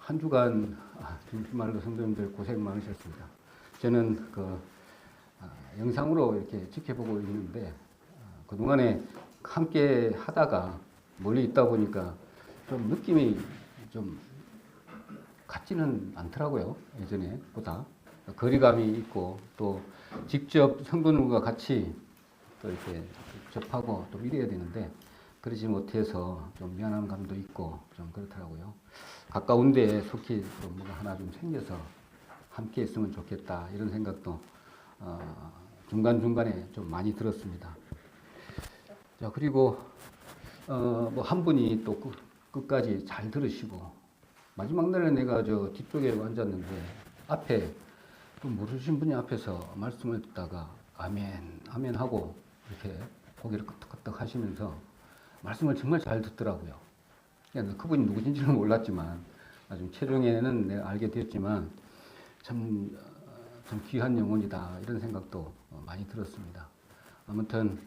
한 주간 정말로 성도님들 고생 많으셨습니다. 저는 영상으로 이렇게 지켜보고 있는데 그동안에 함께 하다가 멀리 있다 보니까 좀 느낌이 좀 같지는 않더라고요. 예전에 보다 거리감이 있고 또 직접 성도님과 같이 또 이렇게 접하고 또 이래야 되는데 그러지 못해서 좀 미안한 감도 있고 좀 그렇더라고요. 가까운 데에 속히 또 뭐가 하나 좀 생겨서 함께 했으면 좋겠다 이런 생각도 중간중간에 좀 많이 들었습니다. 자, 그리고 뭐 한 분이 또 끝까지 잘 들으시고 마지막 날에 내가 저 뒤쪽에 앉았는데 앞에 또 모르신 분이 앞에서 말씀을 듣다가 아멘 아멘 하고 이렇게 고개를 끄덕끄덕 하시면서 말씀을 정말 잘 듣더라고요. 그분이 누구신지는 몰랐지만 나중에 최종에는 내가 알게 되었지만 참 귀한 영혼이다 이런 생각도 많이 들었습니다. 아무튼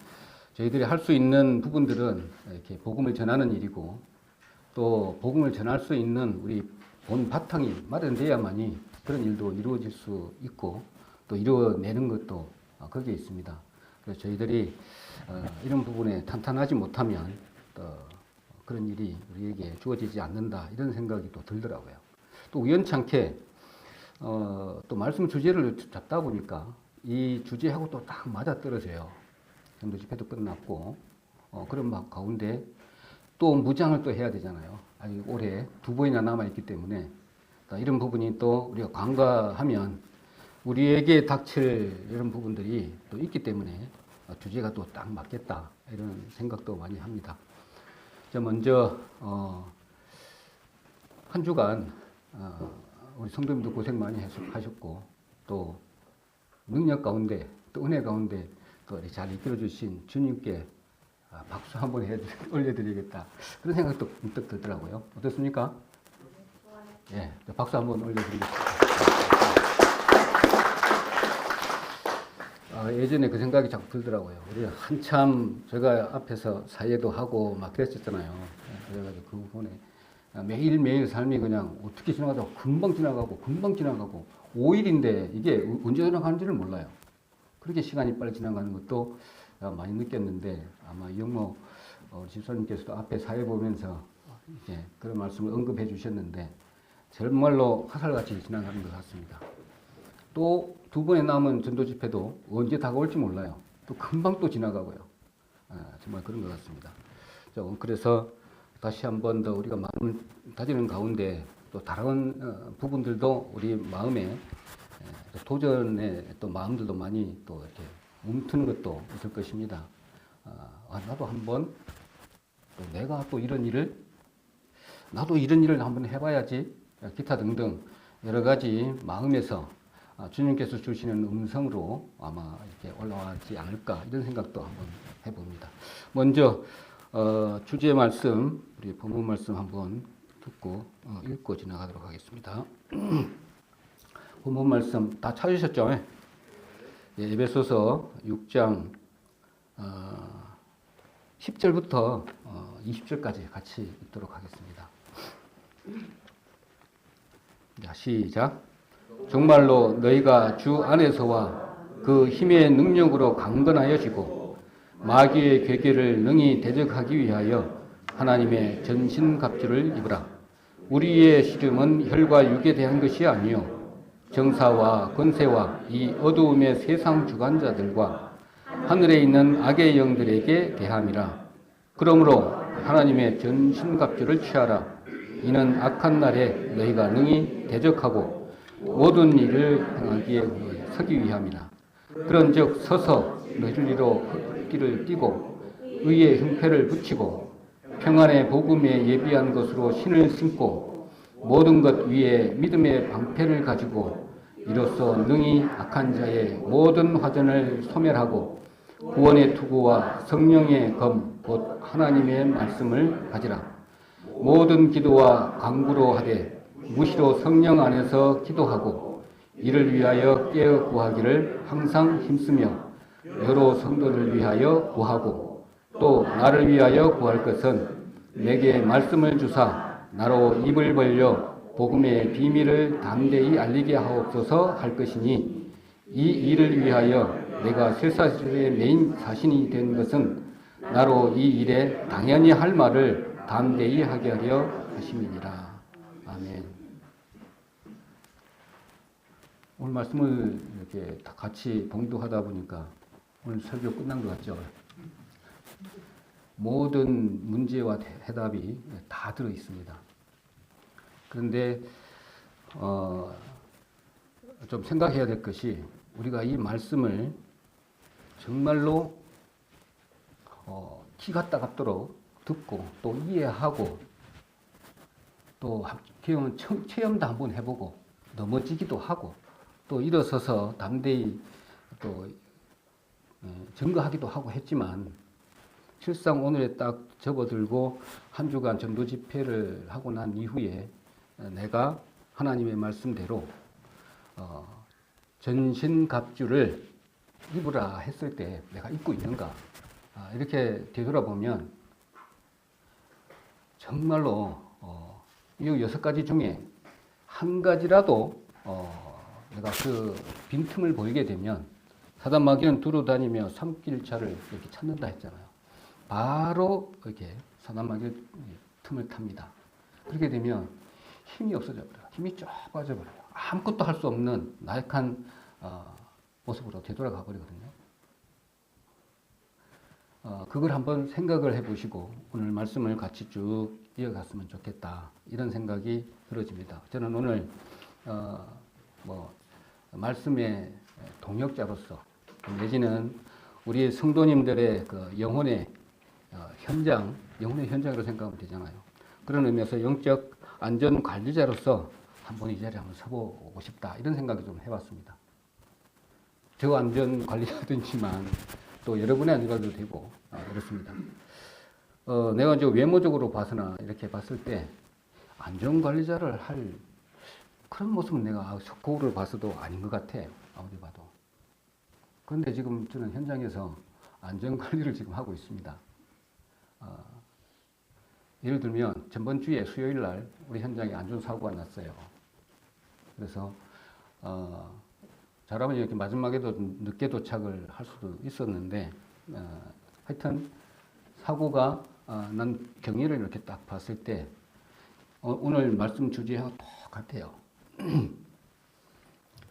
저희들이 할 수 있는 부분들은 이렇게 복음을 전하는 일이고 또 복음을 전할 수 있는 우리 본 바탕이 마련돼야만이 그런 일도 이루어질 수 있고 또 이루어내는 것도 거기에 있습니다. 그래서 저희들이 이런 부분에 탄탄하지 못하면 또 그런 일이 우리에게 주어지지 않는다 이런 생각이 또 들더라고요. 또 우연찮게 또 말씀 주제를 잡다 보니까 이 주제하고 또 딱 맞아떨어져요. 전도 집회도 끝났고 그런 막 가운데 또 무장을 또 해야 되잖아요. 아직 올해 2번이나 남아있기 때문에 이런 부분이 또 우리가 간과하면 우리에게 닥칠 이런 부분들이 또 있기 때문에 주제가 또 딱 맞겠다 이런 생각도 많이 합니다. 먼저 한 주간 우리 성도님도 고생 많이 하셨고 또 능력 가운데 또 은혜 가운데 또 잘 이끌어 주신 주님께 박수 한번 올려드리겠다 그런 생각도 문득 들더라고요. 어떻습니까? 예, 박수 한번 올려드리겠습니다. 예전에 그 생각이 자꾸 들더라고요. 우리 한참 제가 앞에서 사회도 하고 막 그랬었잖아요. 그래가지고 그 부분에 매일매일 삶이 그냥 어떻게 지나가다가 금방 지나가고 5일인데 이게 언제 지나가는지를 몰라요. 그렇게 시간이 빨리 지나가는 것도 많이 느꼈는데 아마 이영모 집사님께서도 앞에 사회 보면서 이제 그런 말씀을 언급해 주셨는데 정말로 화살같이 지나가는 것 같습니다. 또 2번에 남은 전도 집회도 언제 다가올지 몰라요. 또 금방 또 지나가고요. 정말 그런 것 같습니다. 그래서 다시 한 번 더 우리가 마음을 다지는 가운데 또 다른 부분들도 우리 마음에 도전의 또 마음들도 많이 또 이렇게 움트는 것도 있을 것입니다. 나도 한번 또 내가 또 나도 이런 일을 한번 해봐야지 기타 등등 여러 가지 마음에서 주님께서 주시는 음성으로 아마 이렇게 올라가지 않을까 이런 생각도 한번 해봅니다. 먼저 주제 말씀 우리 본문 말씀 한번 듣고 읽고 지나가도록 하겠습니다. 본문 말씀 다 찾으셨죠? 예, 에베소서 6장 10절부터 20절까지 같이 읽도록 하겠습니다. 자, 시작. 정말로 너희가 주 안에서와 그 힘의 능력으로 강건하여지고 마귀의 괴계를 능히 대적하기 위하여 하나님의 전신갑주를 입으라. 우리의 씨름은 혈과 육에 대한 것이 아니요 정사와 권세와 이 어두움의 세상 주관자들과 하늘에 있는 악의 영들에게 대함이라. 그러므로 하나님의 전신갑주를 취하라. 이는 악한 날에 너희가 능히 대적하고 모든 일을 행하기에 서기 위함이라. 그런즉 서서 너희를 위로 흙길을 띠고 의의 형패를 붙이고 평안의 복음에 예비한 것으로 신을 신고 모든 것 위에 믿음의 방패를 가지고 이로써 능히 악한 자의 모든 화전을 소멸하고 구원의 투구와 성령의 검 곧 하나님의 말씀을 가지라. 모든 기도와 간구로 하되 무시로 성령 안에서 기도하고 이를 위하여 깨어 구하기를 항상 힘쓰며 여러 성도를 위하여 구하고 또 나를 위하여 구할 것은 내게 말씀을 주사 나로 입을 벌려 복음의 비밀을 담대히 알리게 하옵소서 할 것이니 이 일을 위하여 내가 쇠사슬의 메인 사신이 된 것은 나로 이 일에 당연히 할 말을 담대히 하게 하려 하심이니라. 아멘. 오늘 말씀을 이렇게 다 같이 봉독하다 보니까 오늘 설교 끝난 것 같죠? 모든 문제와 해답이 다 들어 있습니다. 그런데 좀 생각해야 될 것이 우리가 이 말씀을 정말로 키 갖다 갖도록 듣고 또 이해하고 또 기회는 체험도 한번 해보고 넘어지기도 하고 또 일어서서 담대히 또 증거하기도 하고 했지만 실상 오늘에 딱 접어들고 한 주간 전도 집회를 하고 난 이후에 내가 하나님의 말씀대로 전신갑주를 입으라 했을 때 내가 입고 있는가 이렇게 되돌아보면 정말로 이 6가지 중에 한 가지라도 내가 그 빈틈을 보이게 되면 사단 마귀는 두루 다니며 삼킬차를 이렇게 찾는다 했잖아요. 바로 이렇게 사단 마귀의 틈을 탑니다. 그렇게 되면 힘이 없어져 버려요. 힘이 쫙 빠져버려요. 아무것도 할 수 없는 나약한 모습으로 되돌아가 버리거든요. 그걸 한번 생각을 해보시고 오늘 말씀을 같이 쭉 이어갔으면 좋겠다 이런 생각이 들어집니다. 저는 오늘 말씀의 동역자로서 내지는 우리 성도님들의 그 영혼의 현장으로 생각하면 되잖아요. 그런 의미에서 영적 안전 관리자로서 한번 이 자리에 한번 서보고 싶다 이런 생각이 좀 해봤습니다. 저 안전 관리자든지만 또 여러분의 안전관리도 되고 그렇습니다. 내가 이제 외모적으로 봐서나 이렇게 봤을 때 안전관리자를 할 그런 모습은 내가 거울을 봐서도 아닌 것 같아. 아무리 봐도. 그런데 지금 저는 현장에서 안전관리를 지금 하고 있습니다. 예를 들면 전번 주에 수요일 날 우리 현장에 안전사고가 났어요. 그래서 잘하면 이렇게 마지막에도 늦게 도착을 할 수도 있었는데 하여튼 사고가 난 경위를 이렇게 딱 봤을 때 오늘 말씀 주제하고 똑같아요.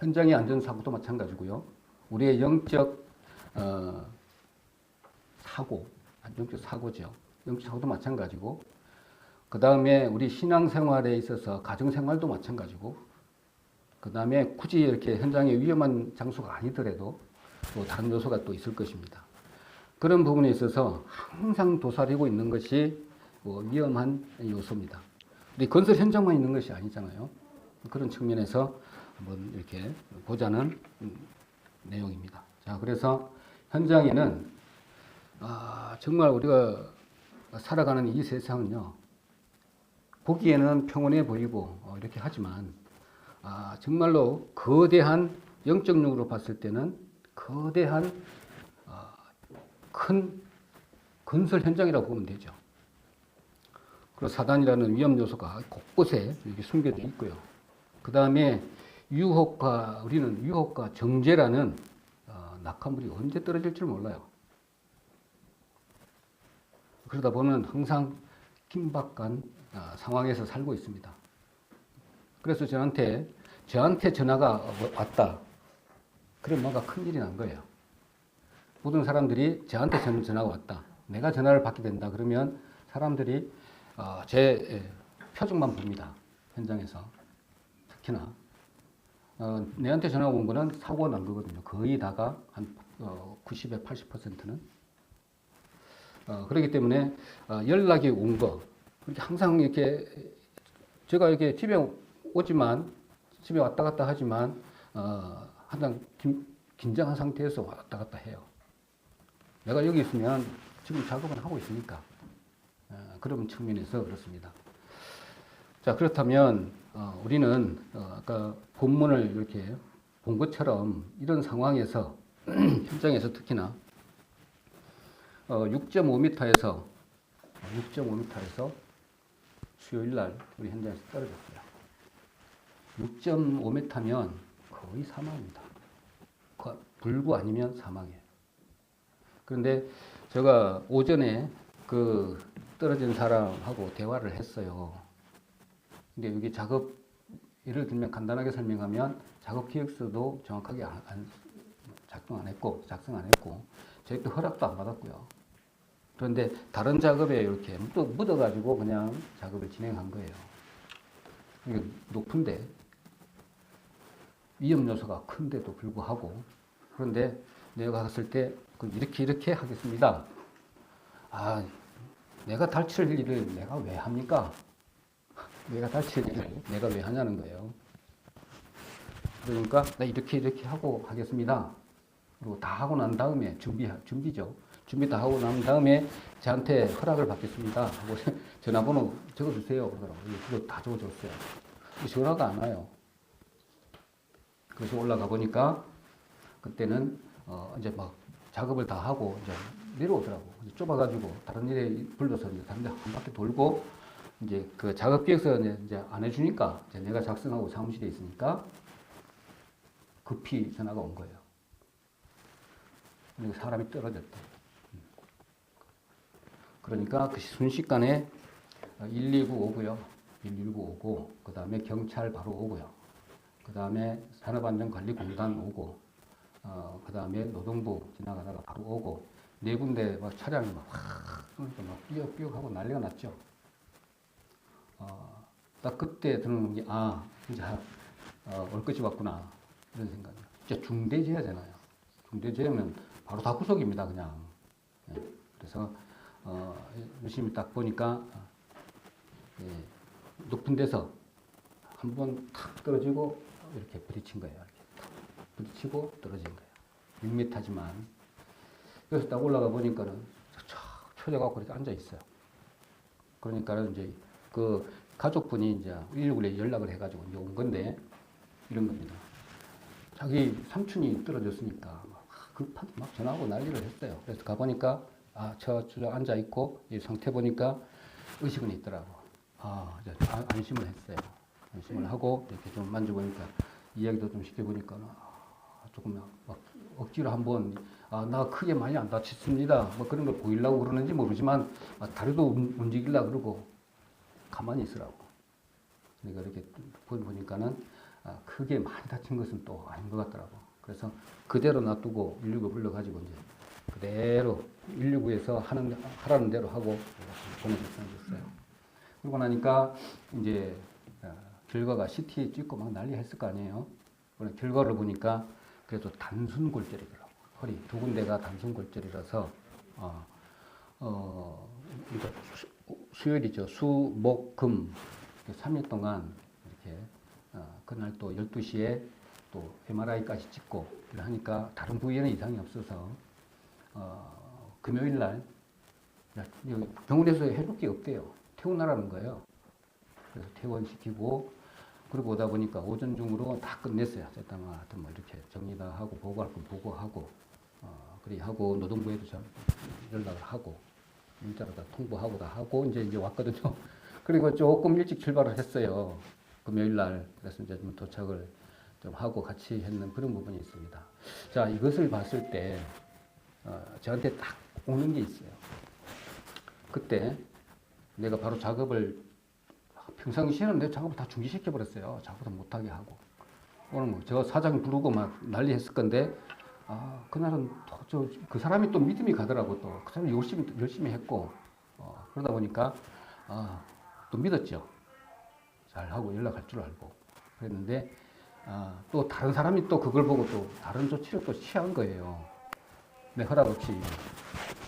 현장의 안전사고도 마찬가지고요. 우리의 영적 사고죠. 영적 사고도 마찬가지고 그 다음에 우리 신앙생활에 있어서 가정생활도 마찬가지고 그 다음에 굳이 이렇게 현장에 위험한 장소가 아니더라도 또 다른 요소가 또 있을 것입니다. 그런 부분에 있어서 항상 도사리고 있는 것이 위험한 요소입니다. 우리 건설 현장만 있는 것이 아니잖아요. 그런 측면에서 한번 이렇게 보자는 내용입니다. 자, 그래서 현장에는 정말 우리가 살아가는 이 세상은요, 보기에는 평온해 보이고 이렇게 하지만 정말로 거대한 영적 눈으로 봤을 때는 거대한 큰 건설 현장이라고 보면 되죠. 그리고 사단이라는 위험 요소가 곳곳에 이렇게 숨겨져 있고요. 그 다음에 우리는 유혹과 정죄라는 낙하물이 언제 떨어질 줄 몰라요. 그러다 보면 항상 긴박한 상황에서 살고 있습니다. 그래서 저한테 전화가 왔다. 그럼 뭔가 큰일이 난 거예요. 모든 사람들이 저한테 전화가 왔다. 내가 전화를 받게 된다. 그러면 사람들이 제 표정만 봅니다. 현장에서. 특히나. 내한테 전화가 온 거는 사고가 난 거거든요. 거의 다가 한 90에 80%는. 그렇기 때문에 연락이 온 거. 그렇게 항상 이렇게 제가 이렇게 집에 왔다 갔다 하지만 항상 긴장한 상태에서 왔다 갔다 해요. 내가 여기 있으면 지금 작업은 하고 있으니까 그런 측면에서 그렇습니다. 자, 그렇다면 우리는 아까 본문을 이렇게 본 것처럼 이런 상황에서 현장에서 특히나 6.5m에서 수요일 날 우리 현장에서 떨어졌어요. 6.5m면 거의 사망입니다. 불구 아니면 사망이에요. 그런데 제가 오전에 그 떨어진 사람하고 대화를 했어요. 근데 여기 작업, 예를 들면 간단하게 설명하면 작업 기획서도 정확하게 작성 안 했고, 저희도 허락도 안 받았고요. 그런데 다른 작업에 이렇게 또 묻어가지고 그냥 작업을 진행한 거예요. 이게 높은데, 위험 요소가 큰데도 불구하고, 그런데 내가 갔을 때 이렇게 하겠습니다. 아, 내가 다칠 일을 내가 왜 합니까? 내가 다칠 일을 내가 왜 하냐는 거예요. 그러니까 나 이렇게 하고 하겠습니다. 그리고 다 하고 난 다음에 준비죠. 준비 다 하고 난 다음에 저한테 허락을 받겠습니다 하고 전화번호 적어주세요 그러더라고요. 그거 다 적어줬어요. 전화가 안 와요. 그래서 올라가 보니까 그때는 이제 막 작업을 다 하고 이제 내려오더라고. 이제 좁아가지고 다른 일에 불러서 이제 다른 데 한 바퀴 돌고 이제 그 작업 기획서 이제 안 해주니까 이제 내가 작성하고 사무실에 있으니까 급히 전화가 온 거예요. 그리고 사람이 떨어졌다. 그러니까 그 순식간에 119 오고요. 119 오고, 그 다음에 경찰 바로 오고요. 그 다음에 산업안전관리공단 오고, 그 다음에 노동부 지나가다가 바로 오고, 네 군데 막 차량이 막 삐걱삐걱 하고 난리가 났죠. 딱 그때 드는 게, 이제 올 것이 왔구나. 이런 생각이에요. 진짜 중대재해잖아요. 중대재해는 바로 다 구속입니다, 그냥. 예. 그래서, 열심히 딱 보니까, 높은 데서 한 번 탁 떨어지고, 이렇게 부딪힌 거예요. 이렇게 탁 부딪히고 떨어진 거예요. 6m지만. 그래서 딱 올라가 보니까는, 쳐져갖고 이렇게 앉아 있어요. 그러니까는 이제, 그 가족분이 이제 119에 연락을 해가지고 이제 온 건데, 이런 겁니다. 자기 삼촌이 떨어졌으니까 급하게 막 전화하고 난리를 했어요. 그래서 가보니까 저 앉아 있고 이 상태 보니까 의식은 있더라고. 이제 안심을 했어요. 안심을 하고 이렇게 좀 만져보니까 이야기도 좀 시켜보니까 조금 막 억지로 한번 나 크게 많이 안 다쳤습니다. 뭐 그런 걸 보이려고 그러는지 모르지만 다리도 움직이려고 그러고 가만히 있으라고. 내가 이렇게 보니까는 크게 많이 다친 것은 또 아닌 것 같더라고. 그래서 그대로 놔두고 119 불러가지고 이제 그대로 119에서 하라는 대로 하고 보내줬어요. 그러고 나니까 이제 결과가 CT 찍고 막 난리 했을 거 아니에요. 그런 결과를 보니까 그래도 단순골절이더라고. 허리 두 군데가 단순골절이라서 이제 수요일이죠. 수, 목, 금 3일 동안 이렇게 그날 또 12시에 또 MRI까지 찍고 하니까 다른 부위에는 이상이 없어서 금요일 날 병원에서 해줄 게 없대요. 퇴원하라는 거예요. 그래서 퇴원시키고 그러고 오다 보니까 오전 중으로 다 끝냈어요. 하여튼 뭐 이렇게 정리 다 하고 보고할 건 보고하고 그리 하고 노동부에도 연락을 하고 문자로 다 통보하고 다 하고 이제 왔거든요. 그리고 조금 일찍 출발을 했어요. 금요일 날. 그래서 이제 좀 도착을 좀 하고 같이 했는 그런 부분이 있습니다. 자, 이것을 봤을 때, 저한테 딱 오는 게 있어요. 그때 내가 바로 작업을, 평상시에는 내 작업을 다 중지시켜버렸어요. 작업을 못하게 하고. 오늘 뭐, 저 사장 부르고 막 난리 했을 건데, 그날은 그 사람이 또 믿음이 가더라고 또. 그 사람이 열심히 했고, 그러다 보니까, 또 믿었죠. 잘하고 연락할 줄 알고. 그랬는데, 또 다른 사람이 또 그걸 보고 또 다른 조치를 또 취한 거예요. 내 허락 없이.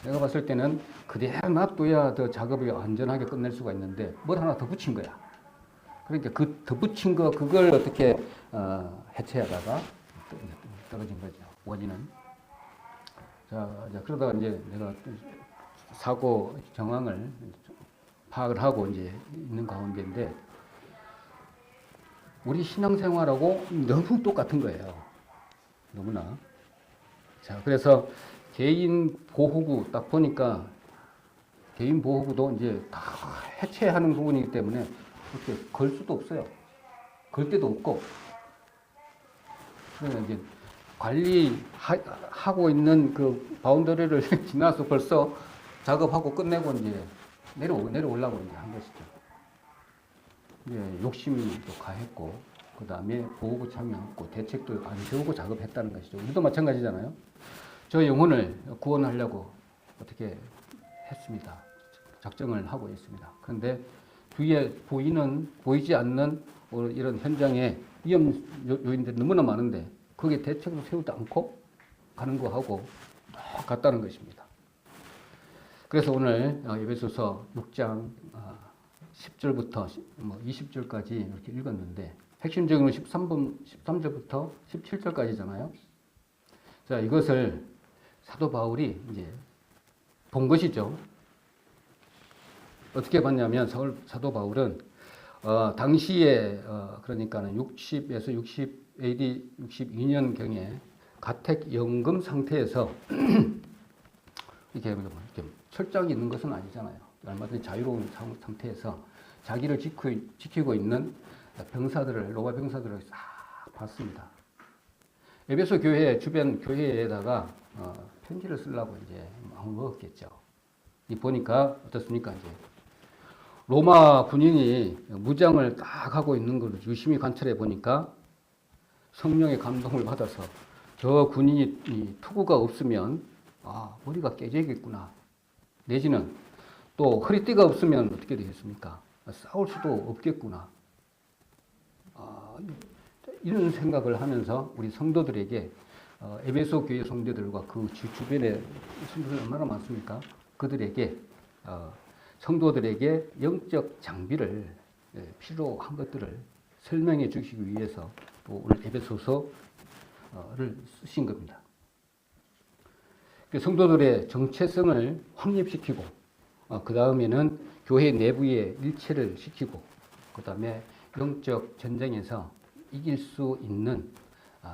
내가 봤을 때는 그대로 놔둬야 더 작업이 안전하게 끝낼 수가 있는데, 뭘 하나 더 붙인 거야. 그러니까 그 더 붙인 그걸 어떻게, 해체하다가 떨어진 거죠. 원인은. 자, 그러다가 이제 내가 사고 정황을 파악을 하고 이제 있는 가운데인데, 우리 신앙생활하고 너무 똑같은 거예요. 너무나. 자, 그래서 개인 보호구 딱 보니까 개인 보호구도 이제 다 해체하는 부분이기 때문에 그렇게 걸 수도 없어요. 걸 데도 없고, 그러니까 이제 관리하고 있는 그 바운더리를 지나서 벌써 작업하고 끝내고 이제 내려오려고 이제 한 것이죠. 이제 욕심이 또 가했고, 그 다음에 보호구 참여했고, 대책도 안 세우고 작업했다는 것이죠. 우리도 마찬가지잖아요. 저 영혼을 구원하려고 어떻게 했습니다. 작정을 하고 있습니다. 그런데 뒤에 보이지 않는 이런 현장에 위험 요인들이 너무나 많은데 거기에 대책도 세우지 않고 가는 거하고 똑같다는 것입니다. 그래서 오늘 에베소서 6장 10절부터 20절까지 이렇게 읽었는데 핵심적으로 13절부터 17절까지잖아요. 자, 이것을 사도 바울이 이제 본 것이죠. 어떻게 봤냐면 사도 바울은 당시에 그러니까는 60에서 60 AD 62년경에 가택연금 상태에서 이렇게 철장이 있는 것은 아니잖아요. 얼마든지 자유로운 상태에서 자기를 지키고 있는 로마 병사들을 싹 봤습니다. 에베소 교회 주변 교회에다가 편지를 쓰려고 이제 마음을 먹었겠죠. 보니까 어떻습니까? 이제 로마 군인이 무장을 딱 하고 있는 걸 유심히 관찰해 보니까 성령의 감동을 받아서 저 군인이 투구가 없으면 머리가 깨지겠구나. 내지는 또 허리띠가 없으면 어떻게 되겠습니까? 싸울 수도 없겠구나. 이런 생각을 하면서 우리 성도들에게 에베소 교회 성도들과 그 주변에 성도들 얼마나 많습니까? 그들에게 성도들에게 영적 장비를 필요한 것들을 설명해 주시기 위해서 또 오늘 에베소서를 쓰신 겁니다. 성도들의 정체성을 확립시키고 그 다음에는 교회 내부의 일체를 시키고 그 다음에 영적 전쟁에서 이길 수 있는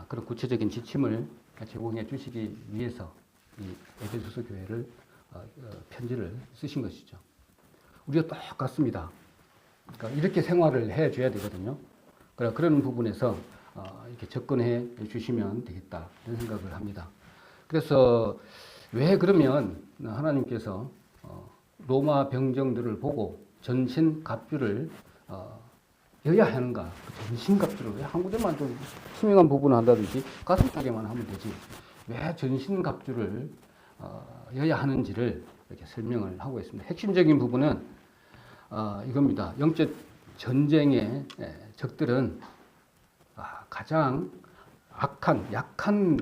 그런 구체적인 지침을 제공해 주시기 위해서 이 에베소서 교회를 편지를 쓰신 것이죠. 우리가 똑같습니다. 그러니까 이렇게 생활을 해줘야 되거든요. 그런 부분에서 이렇게 접근해 주시면 되겠다 이런 생각을 합니다. 그래서 왜 그러면 하나님께서 로마 병정들을 보고 전신갑주를 여야 하는가? 전신갑주를 왜 한 군데만 좀 투명한 부분을 한다든지 가슴 쪽에만 하면 되지 왜 전신갑주를 여야 하는지를 이렇게 설명을 하고 있습니다. 핵심적인 부분은 이겁니다. 영적 전쟁의 적들은 가장 약한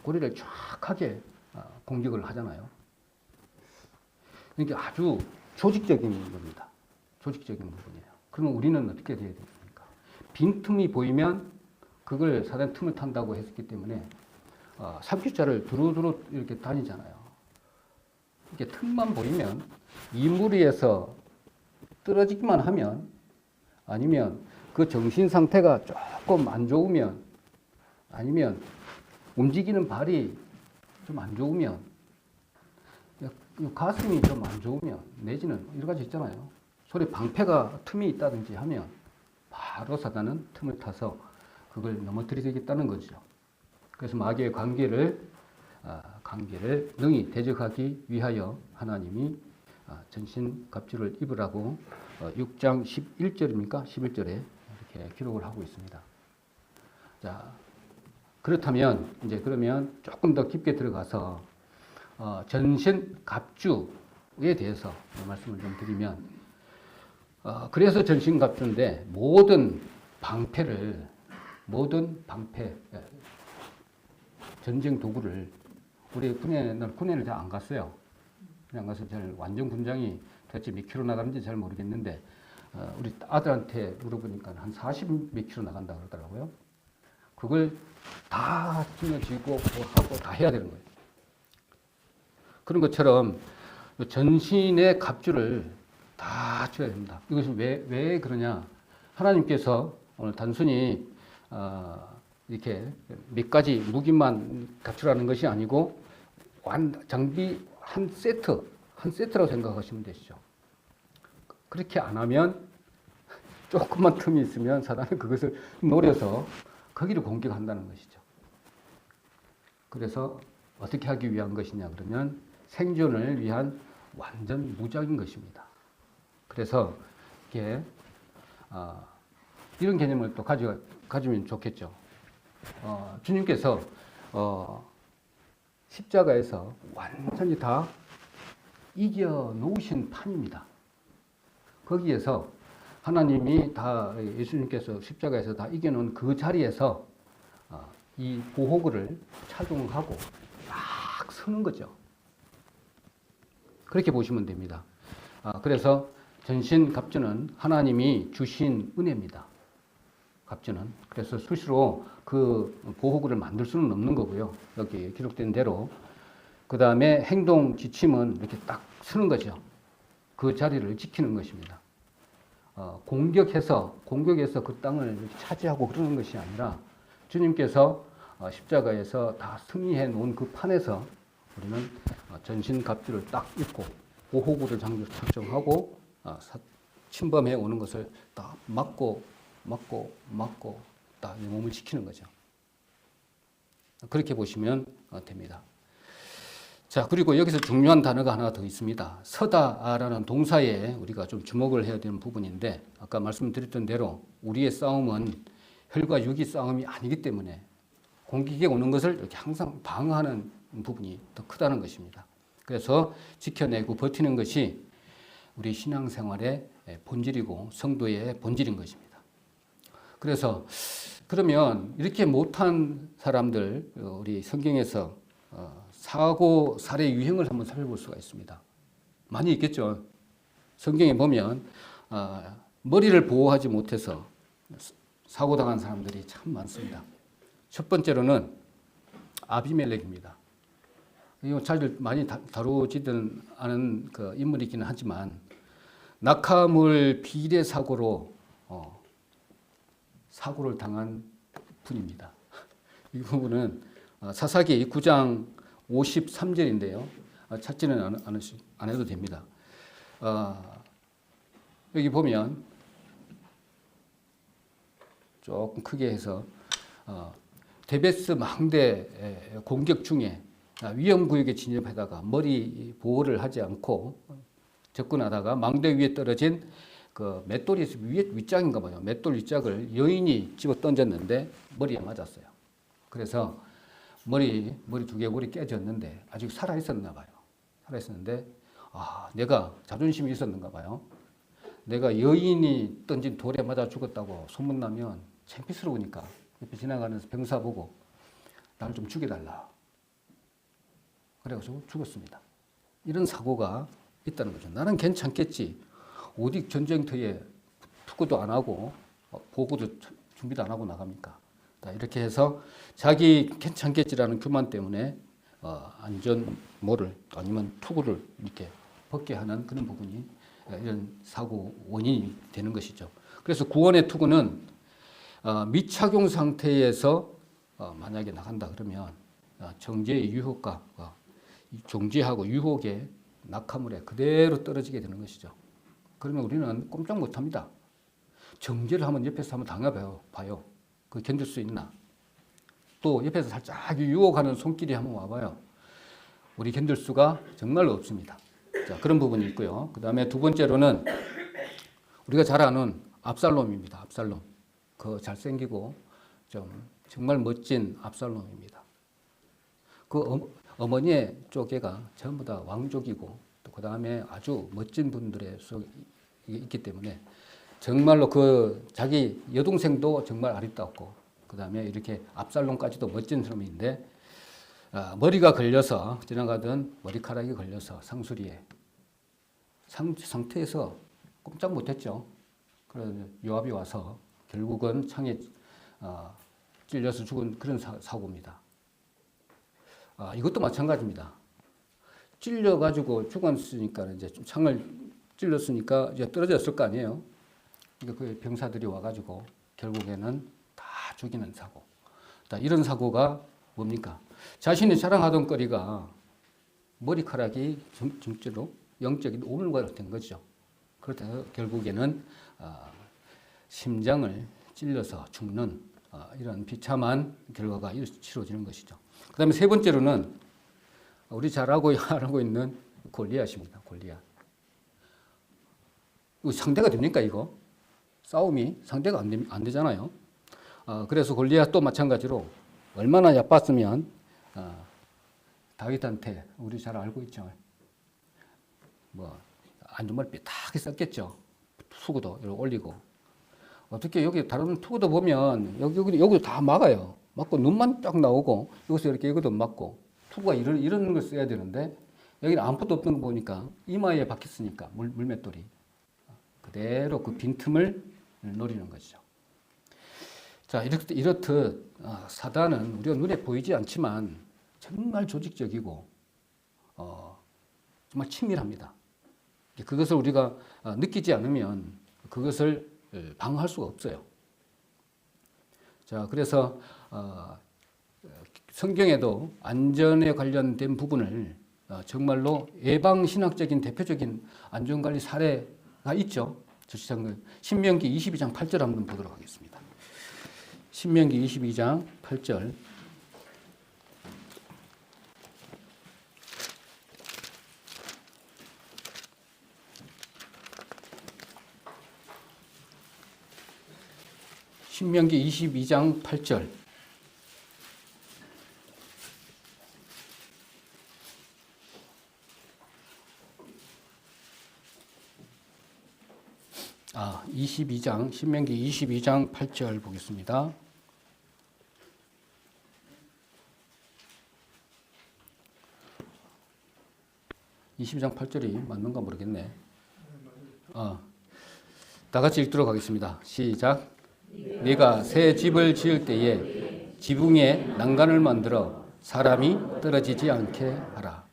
고리를 정확하게 공격을 하잖아요. 그러니까 아주 조직적인 겁니다. 조직적인 부분이에요. 그러면 우리는 어떻게 돼야 됩니까? 빈틈이 보이면 그걸 사단 틈을 탄다고 했기 때문에 삼킬자를 두루두루 이렇게 다니잖아요. 이렇게 틈만 보이면 이 무리에서 떨어지기만 하면 아니면 그 정신 상태가 조금 안 좋으면 아니면 움직이는 발이 좀 안 좋으면 가슴이 좀 안 좋으면 내지는 여러 가지 있잖아요. 소리 방패가 틈이 있다든지 하면 바로 사단은 틈을 타서 그걸 넘어뜨리겠다는 거죠. 그래서 마귀의 관계를 능히 대적하기 위하여 하나님이 전신갑주를 입으라고 6장 11절입니까? 11절에 이렇게 기록을 하고 있습니다. 자, 그렇다면 이제 그러면 조금 더 깊게 들어가서 전신갑주에 대해서 말씀을 좀 드리면 그래서 전신갑주인데 모든 방패 전쟁 도구를 우리 군에는 잘 안 갔어요. 그냥 가서 완전 군장이 도대체 몇 킬로 나가는지 잘 모르겠는데 우리 아들한테 물어보니까 한 40 몇 킬로 나간다 그러더라고요. 그걸 다 짊어지고 하고 다 해야 되는 거예요. 그런 것처럼 전신의 갑주를 다 쳐야 됩니다. 이것은 왜 그러냐? 하나님께서 오늘 단순히 이렇게 몇 가지 무기만 갖추라는 것이 아니고 장비 한 세트라고 생각하시면 되시죠. 그렇게 안 하면 조금만 틈이 있으면 사단은 그것을 노려서 거기를 공격한다는 것이죠. 그래서 어떻게 하기 위한 것이냐 그러면 생존을 위한 완전 무작인 것입니다. 그래서 이게 이런 개념을 또 가지면 좋겠죠. 주님께서 십자가에서 완전히 다 이겨 놓으신 판입니다. 거기에서 하나님이 다 예수님께서 십자가에서 다 이겨놓은 그 자리에서 이 보호구를 착용하고 딱 서는 거죠. 그렇게 보시면 됩니다. 그래서 전신갑주는 하나님이 주신 은혜입니다. 갑주는. 그래서 수시로 그 보호구를 만들 수는 없는 거고요. 여기 기록된 대로. 그 다음에 행동 지침은 이렇게 딱 서는 거죠. 그 자리를 지키는 것입니다. 공격해서 그 땅을 이렇게 차지하고 그러는 것이 아니라 주님께서 십자가에서 다 승리해 놓은 그 판에서 우리는 전신갑주를 딱 입고 보호구를 착정하고 침범해 오는 것을 딱 막고 딱 몸을 지키는 거죠. 그렇게 보시면 됩니다. 자, 그리고 여기서 중요한 단어가 하나 더 있습니다. 서다라는 동사에 우리가 좀 주목을 해야 되는 부분인데, 아까 말씀드렸던 대로 우리의 싸움은 혈과 육의 싸움이 아니기 때문에 공격에 오는 것을 이렇게 항상 방어하는 부분이 더 크다는 것입니다. 그래서 지켜내고 버티는 것이 우리 신앙생활의 본질이고 성도의 본질인 것입니다. 그래서 그러면 이렇게 못한 사람들, 우리 성경에서 사고 살해 유형을 한번 살펴볼 수가 있습니다. 많이 있겠죠. 성경에 보면 머리를 보호하지 못해서 사고당한 사람들이 참 많습니다. 첫 번째로는 아비멜렉입니다. 이거 잘 많이 다루지는 않은 그 인물이기는 하지만 낙하물 비례 사고로 사고를 당한 분입니다. 이 부분은 사사기 9장 53절인데요. 찾지는 안 해도 됩니다. 여기 보면 조금 크게 해서 데베스 망대 공격 중에 위험구역에 진입하다가 머리 보호를 하지 않고 접근하다가 망대 위에 떨어진 그 맷돌이 윗짝인가 봐요. 맷돌 윗짝을 여인이 집어 던졌는데 머리에 맞았어요. 그래서 머리 두개골이 깨졌는데 아직 살아 있었나 봐요. 살아 있었는데 내가 자존심이 있었는가 봐요. 내가 여인이 던진 돌에 맞아 죽었다고 소문나면 창피스러우니까 옆에 지나가는 병사 보고 나를 좀 죽여달라. 그래가지고 죽었습니다. 이런 사고가 있다는 거죠. 나는 괜찮겠지. 어디 전쟁터에 투구도 안 하고 보고도 준비도 안 하고 나갑니까? 이렇게 해서 자기 괜찮겠지라는 교만 때문에 안전모를 아니면 투구를 이렇게 벗게 하는 그런 부분이 이런 사고 원인이 되는 것이죠. 그래서 구원의 투구는 미착용 상태에서 만약에 나간다 그러면 정죄의 유혹과 정죄하고 유혹의 낙하물에 그대로 떨어지게 되는 것이죠. 그러면 우리는 꼼짝 못합니다. 정죄를 하면 옆에서 한번 당해봐요. 그 견딜 수 있나? 또 옆에서 살짝 유혹하는 손길이 한번 와봐요. 우리 견딜 수가 정말로 없습니다. 자, 그런 부분이 있고요. 그 다음에 두 번째로는 우리가 잘 아는 압살롬입니다. 압살롬. 그 잘생기고 좀 정말 멋진 압살롬입니다. 그 어머니의 쪽에가 전부 다 왕족이고 또 그 다음에 아주 멋진 분들의 속에 있기 때문에 정말로 그 자기 여동생도 정말 아리따웠고 그 다음에 이렇게 압살롬까지도 멋진 사람인데 머리가 걸려서 지나가던 머리카락이 걸려서 상수리에 상태에서 꼼짝 못했죠. 그래서 요압이 와서 결국은 창에 찔려서 죽은 그런 사고입니다. 이것도 마찬가지입니다. 찔려가지고 죽었으니까 이제 창을 찔렀으니까 이제 떨어졌을 거 아니에요. 그러니까 그 병사들이 와가지고 결국에는 다 죽이는 사고. 이런 사고가 뭡니까? 자신이 자랑하던 거리가 머리카락이 정죄로 영적인 오물과 된 거죠. 그렇다 해서 결국에는 심장을 찔려서 죽는 이런 비참한 결과가 치러지는 것이죠. 그 다음에 세 번째로는 우리 잘 알고 있는 골리앗입니다. 골리앗. 이거 상대가 됩니까, 이거? 싸움이 상대가 안 되잖아요. 그래서 골리앗도 마찬가지로 얼마나 얕봤으면 다윗한테 우리 잘 알고 있죠. 뭐 안주머니 삐딱하게 썼겠죠. 투구도 올리고. 어떻게 여기 다른 투구도 보면 여기 다 막아요. 막고 눈만 딱 나오고 여기서 이렇게 이것도 막고 투구가 이런 걸 써야 되는데 여기는 아무것도 없는 거 보니까 이마에 박혔으니까 물맷돌이 그대로 그 빈틈을 노리는 것이죠. 자, 이렇듯 사단은 우리가 눈에 보이지 않지만 정말 조직적이고 정말 친밀합니다. 그것을 우리가 느끼지 않으면 그것을 방어할 수가 없어요. 자, 그래서 성경에도 안전에 관련된 부분을 정말로 예방신학적인 대표적인 안전관리 사례가 있죠. 신명기 22장 8절 한번 보도록 하겠습니다. 신명기 22장 8절. 신명기 22장 8절. 신명기 22장 8절 보겠습니다. (22장 8절이) 맞는가 모르겠네. 다 같이 읽도록 하겠습니다. 시작. 네가 새 집을 지을 때에 지붕에 난간을 만들어 사람이 떨어지지 않게 하라.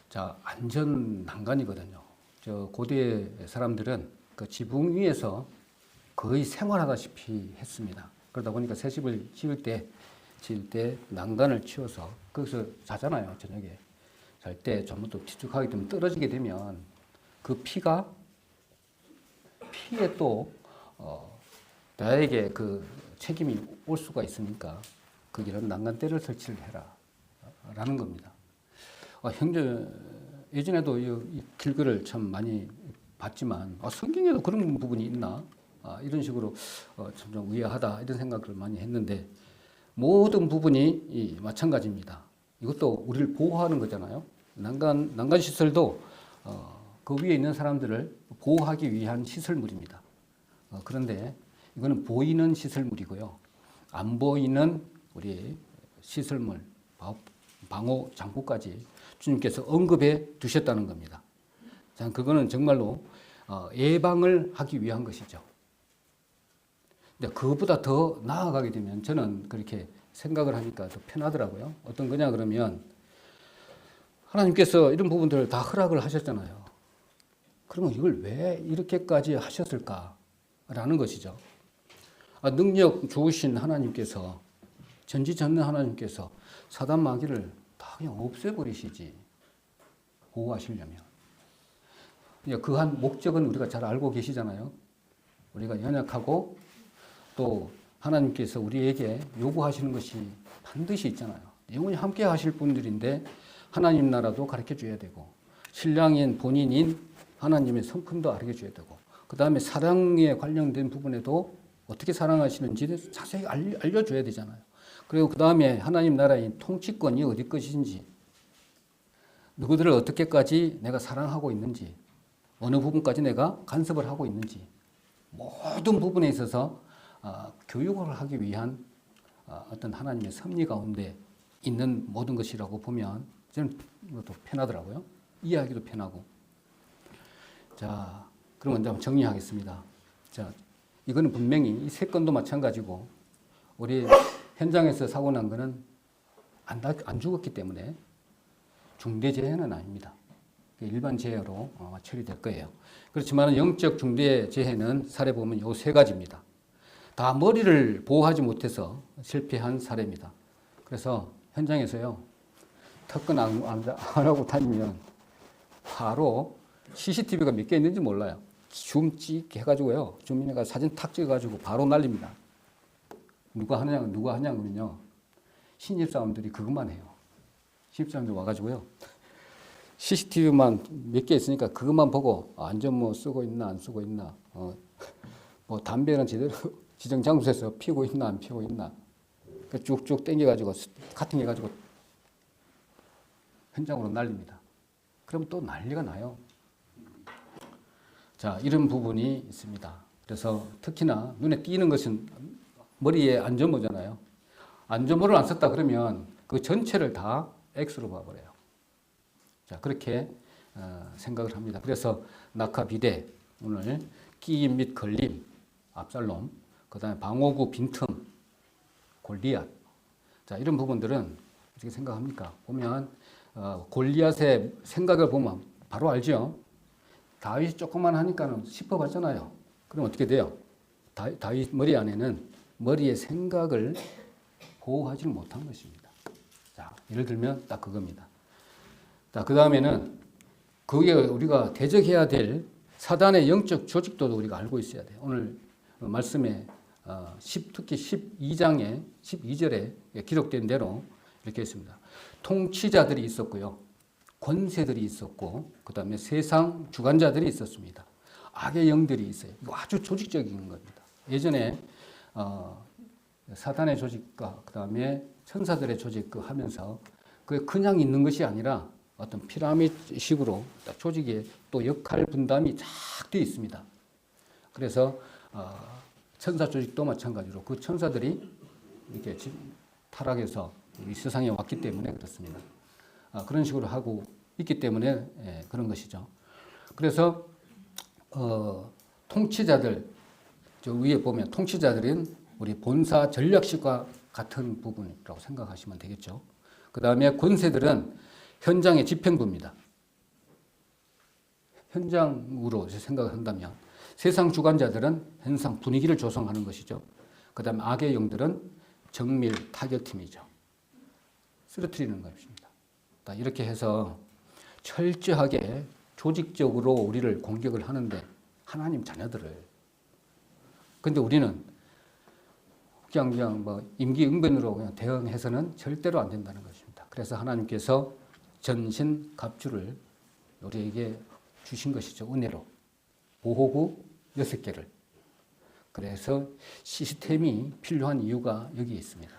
자, 안전 난간이거든요. 저 고대 사람들은 그 지붕 위에서 거의 생활하다시피 했습니다. 그러다 보니까 새 집을 지을 때 난간을 치워서 거기서 자잖아요. 저녁에 잘 때 잘못도 뒤죽하게 되면 떨어지게 되면 그 피에 또 나에게 그 책임이 올 수가 있으니까 거기는 난간대를 설치를 해라 라는 겁니다. 예전에도 이 길거리를 참 많이 봤지만 성경에도 그런 부분이 있나 이런 식으로 참 좀 의아하다 이런 생각을 많이 했는데 모든 부분이 마찬가지입니다. 이것도 우리를 보호하는 거잖아요. 난간 시설도 그 위에 있는 사람들을 보호하기 위한 시설물입니다. 그런데 이거는 보이는 시설물이고요. 안 보이는 우리 시설물, 방호 장구까지 주님께서 언급해 두셨다는 겁니다. 자, 그거는 정말로 예방을 하기 위한 것이죠. 근데 그것보다 더 나아가게 되면 저는 그렇게 생각을 하니까 더 편하더라고요. 어떤 거냐 그러면 하나님께서 이런 부분들을 다 허락을 하셨잖아요. 그러면 이걸 왜 이렇게까지 하셨을까라는 것이죠. 능력 좋으신 하나님께서 전지전능 하나님께서 사단 마귀를 다 그냥 없애버리시지 보호하시려면 그 한 목적은 우리가 잘 알고 계시잖아요. 우리가 연약하고 또 하나님께서 우리에게 요구하시는 것이 반드시 있잖아요. 영원히 함께 하실 분들인데 하나님 나라도 가르쳐 줘야 되고 신랑인 본인인 하나님의 성품도 알려 줘야 되고 그 다음에 사랑에 관련된 부분에도 어떻게 사랑하시는지 자세히 알려줘야 되잖아요. 그리고 그 다음에 하나님 나라의 통치권이 어디 것인지 누구들을 어떻게까지 내가 사랑하고 있는지 어느 부분까지 내가 간섭을 하고 있는지 모든 부분에 있어서 교육을 하기 위한 어떤 하나님의 섭리 가운데 있는 모든 것이라고 보면 저는 이것도 편하더라고요. 이해하기도 편하고. 자, 그럼 먼저 한번 정리하겠습니다. 자, 이거는 분명히 이 세 건도 마찬가지고 우리 현장에서 사고 난 거는 안 죽었기 때문에 중대재해는 아닙니다. 일반 재해로 처리될 거예요. 그렇지만 영적 중대재해는 사례 보면 요 세 가지입니다. 다 머리를 보호하지 못해서 실패한 사례입니다. 그래서 현장에서요, 특근 안 하고 다니면 바로 CCTV가 몇 개 있는지 몰라요. 줌 찍 해가지고요. 줌인해가 사진 탁 찍어가지고 바로 날립니다. 누가 하냐면요. 신입사원들이 그것만 해요. 신입사원들 와가지고요. CCTV만 몇 개 있으니까 그것만 보고 안전모 쓰고 있나 안 쓰고 있나, 뭐 담배는 제대로 지정 장소에서 피우고 있나 안 피우고 있나, 쭉쭉 당겨가지고 카팅해가지고 현장으로 날립니다. 그럼 또 난리가 나요. 자, 이런 부분이 있습니다. 그래서 특히나 눈에 띄는 것은 머리에 안전모잖아요. 안전모를 안 썼다 그러면 그 전체를 다 X로 봐버려요. 자, 그렇게 생각을 합니다. 그래서 낙하 비대, 오늘 끼임 및 걸림, 압살롬, 그 다음에 방어구 빈틈, 골리앗. 자, 이런 부분들은 어떻게 생각합니까? 보면 골리앗의 생각을 보면 바로 알죠. 다윗이 조금만 하니까는 짚어봤잖아요. 그럼 어떻게 돼요? 다윗 머리 안에는 머리의 생각을 보호하지 못한 것입니다. 자, 예를 들면 딱 그겁니다. 자, 그 다음에는 그게 우리가 대적해야 될 사단의 영적 조직도도 우리가 알고 있어야 돼요. 오늘 말씀에 특히 12장에 12절에 기록된 대로 이렇게 있습니다. 통치자들이 있었고요. 권세들이 있었고, 그 다음에 세상 주관자들이 있었습니다. 악의 영들이 있어요. 이거 아주 조직적인 겁니다. 예전에 사단의 조직과 그 다음에 천사들의 조직 하면서 그게 그냥 있는 것이 아니라 어떤 피라미드식으로 조직에 또 역할 분담이 쫙 되어 있습니다. 그래서 천사 조직도 마찬가지로 그 천사들이 이렇게 타락해서 이 세상에 왔기 때문에 그렇습니다. 그런 식으로 하고 있기 때문에 그런 것이죠. 그래서 통치자들, 저 위에 보면 통치자들은 우리 본사 전략식과 같은 부분이라고 생각하시면 되겠죠. 그 다음에 권세들은 현장의 집행부입니다. 현장으로 생각을 한다면 세상 주관자들은 현상 분위기를 조성하는 것이죠. 그 다음에 악의 영들은 정밀 타격팀이죠. 쓰러뜨리는 것입니다. 이렇게 해서 철저하게 조직적으로 우리를 공격을 하는데 하나님 자녀들을. 근데 우리는 그냥 뭐 임기응변으로 그냥 대응해서는 절대로 안 된다는 것입니다. 그래서 하나님께서 전신 갑주를 우리에게 주신 것이죠. 은혜로. 보호구 6개를. 그래서 시스템이 필요한 이유가 여기에 있습니다.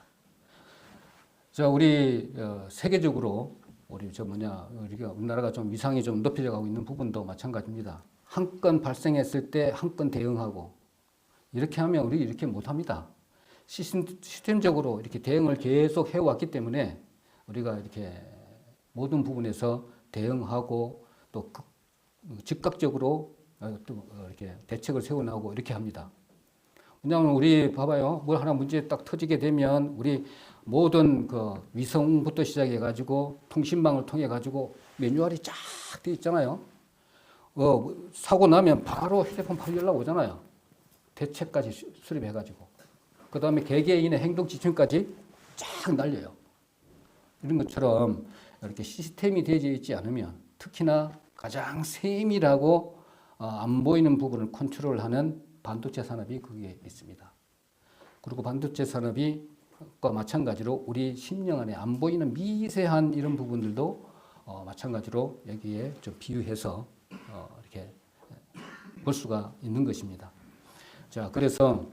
자, 우리 세계적으로 우리가 우리나라가 좀 위상이 좀 높여져 가고 있는 부분도 마찬가지입니다. 한 건 발생했을 때 한 건 대응하고 이렇게 하면 우리 이렇게 못합니다. 시스템적으로 이렇게 대응을 계속 해왔기 때문에 우리가 이렇게 모든 부분에서 대응하고 또 즉각적으로 또 이렇게 대책을 세워나가고 이렇게 합니다. 왜냐하면 우리 봐봐요. 뭘 하나 문제 딱 터지게 되면 우리 모든 그 위성부터 시작해가지고 통신망을 통해가지고 매뉴얼이 쫙 되어 있잖아요. 사고 나면 바로 휴대폰 바로 연락 오잖아요. 대책까지 수립해가지고. 그 다음에 개개인의 행동 지침까지 쫙 날려요. 이런 것처럼 이렇게 시스템이 되어 있지 않으면 특히나 가장 세밀하고 안 보이는 부분을 컨트롤하는 반도체 산업이 거기에 있습니다. 그리고 반도체 산업과 마찬가지로 우리 심령 안에 안 보이는 미세한 이런 부분들도 마찬가지로 여기에 좀 비유해서 이렇게 볼 수가 있는 것입니다. 자, 그래서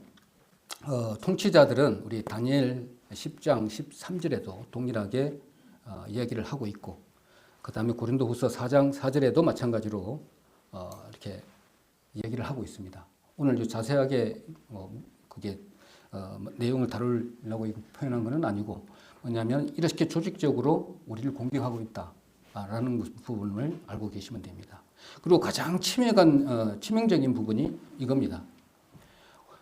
통치자들은 우리 다니엘 10장 13절에도 동일하게 이야기를 하고 있고, 그 다음에 고린도후서 4장 4절에도 마찬가지로 이렇게 이야기를 하고 있습니다. 오늘 자세하게 그게 내용을 다루려고 표현한 것은 아니고 뭐냐면 이렇게 조직적으로 우리를 공격하고 있다라는 부분을 알고 계시면 됩니다. 그리고 가장 치명적인 부분이 이겁니다.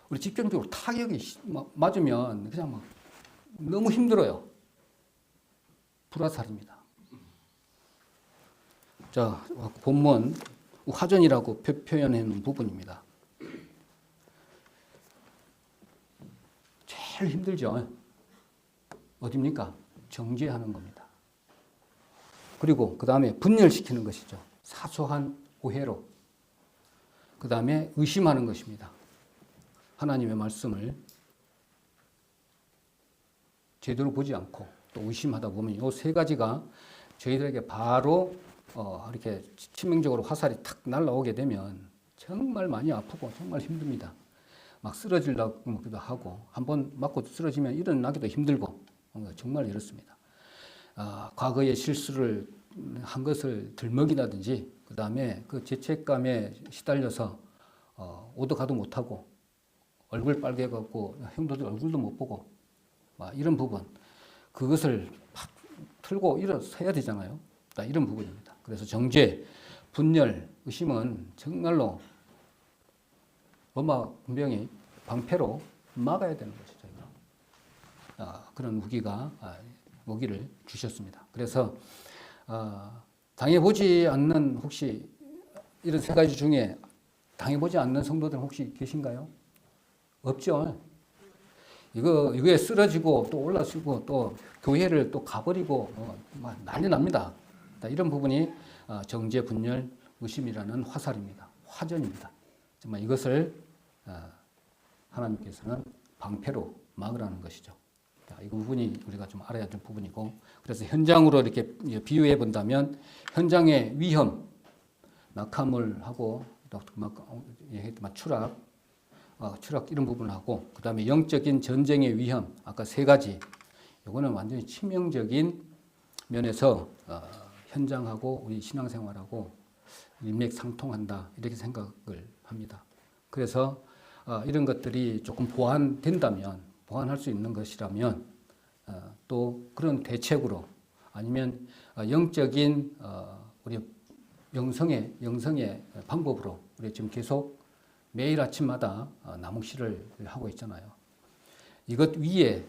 우리 직접적으로 타격이 맞으면 그냥 막 너무 힘들어요. 불화살입니다. 자, 본문 화전이라고 표현해 놓은 부분입니다. 제일 힘들죠. 어디입니까? 정죄하는 겁니다. 그리고 그 다음에 분열시키는 것이죠. 사소한 오해로, 그 다음에 의심하는 것입니다. 하나님의 말씀을 제대로 보지 않고 또 의심하다 보면 이 세 가지가 저희들에게 바로 이렇게 치명적으로 화살이 탁 날라오게 되면 정말 많이 아프고 정말 힘듭니다. 막 쓰러지려고 하고 한번 맞고 쓰러지면 일어나기도 힘들고 정말 이렇습니다. 과거의 실수를 한 것을 들먹이라든지 그 다음에 그 죄책감에 시달려서 오도 가도 못하고 얼굴 빨개갖고 형도들 얼굴도 못 보고 이런 부분, 그것을 팍 틀고 일어서야 되잖아요. 이런 부분입니다. 그래서 정죄, 분열, 의심은 정말로 로마 군병이 방패로 막아야 되는 것이죠. 그런 무기를 주셨습니다. 그래서 당해보지 않는, 혹시 이런 세 가지 중에 당해보지 않는 성도들 혹시 계신가요? 없죠. 이거에 쓰러지고 또 올라서고 또 교회를 또 가버리고 난리 납니다. 이런 부분이 정죄, 분열, 의심이라는 화살입니다. 화전입니다. 정말 이것을 하나님께서는 방패로 막으라는 것이죠. 이 부분이 우리가 좀 알아야 될 부분이고, 그래서 현장으로 이렇게 비유해 본다면 현장의 위험, 낙하물 하고 추락 이런 부분을 하고, 그 다음에 영적인 전쟁의 위험, 아까 세 가지, 이거는 완전히 치명적인 면에서 현장하고 우리 신앙생활하고 일맥상통한다, 이렇게 생각을 합니다. 그래서 이런 것들이 조금 보완할 수 있는 것이라면 또 그런 대책으로, 아니면 영적인 우리 영성의 방법으로 우리 지금 계속 매일 아침마다 나무실을 하고 있잖아요. 이것 위에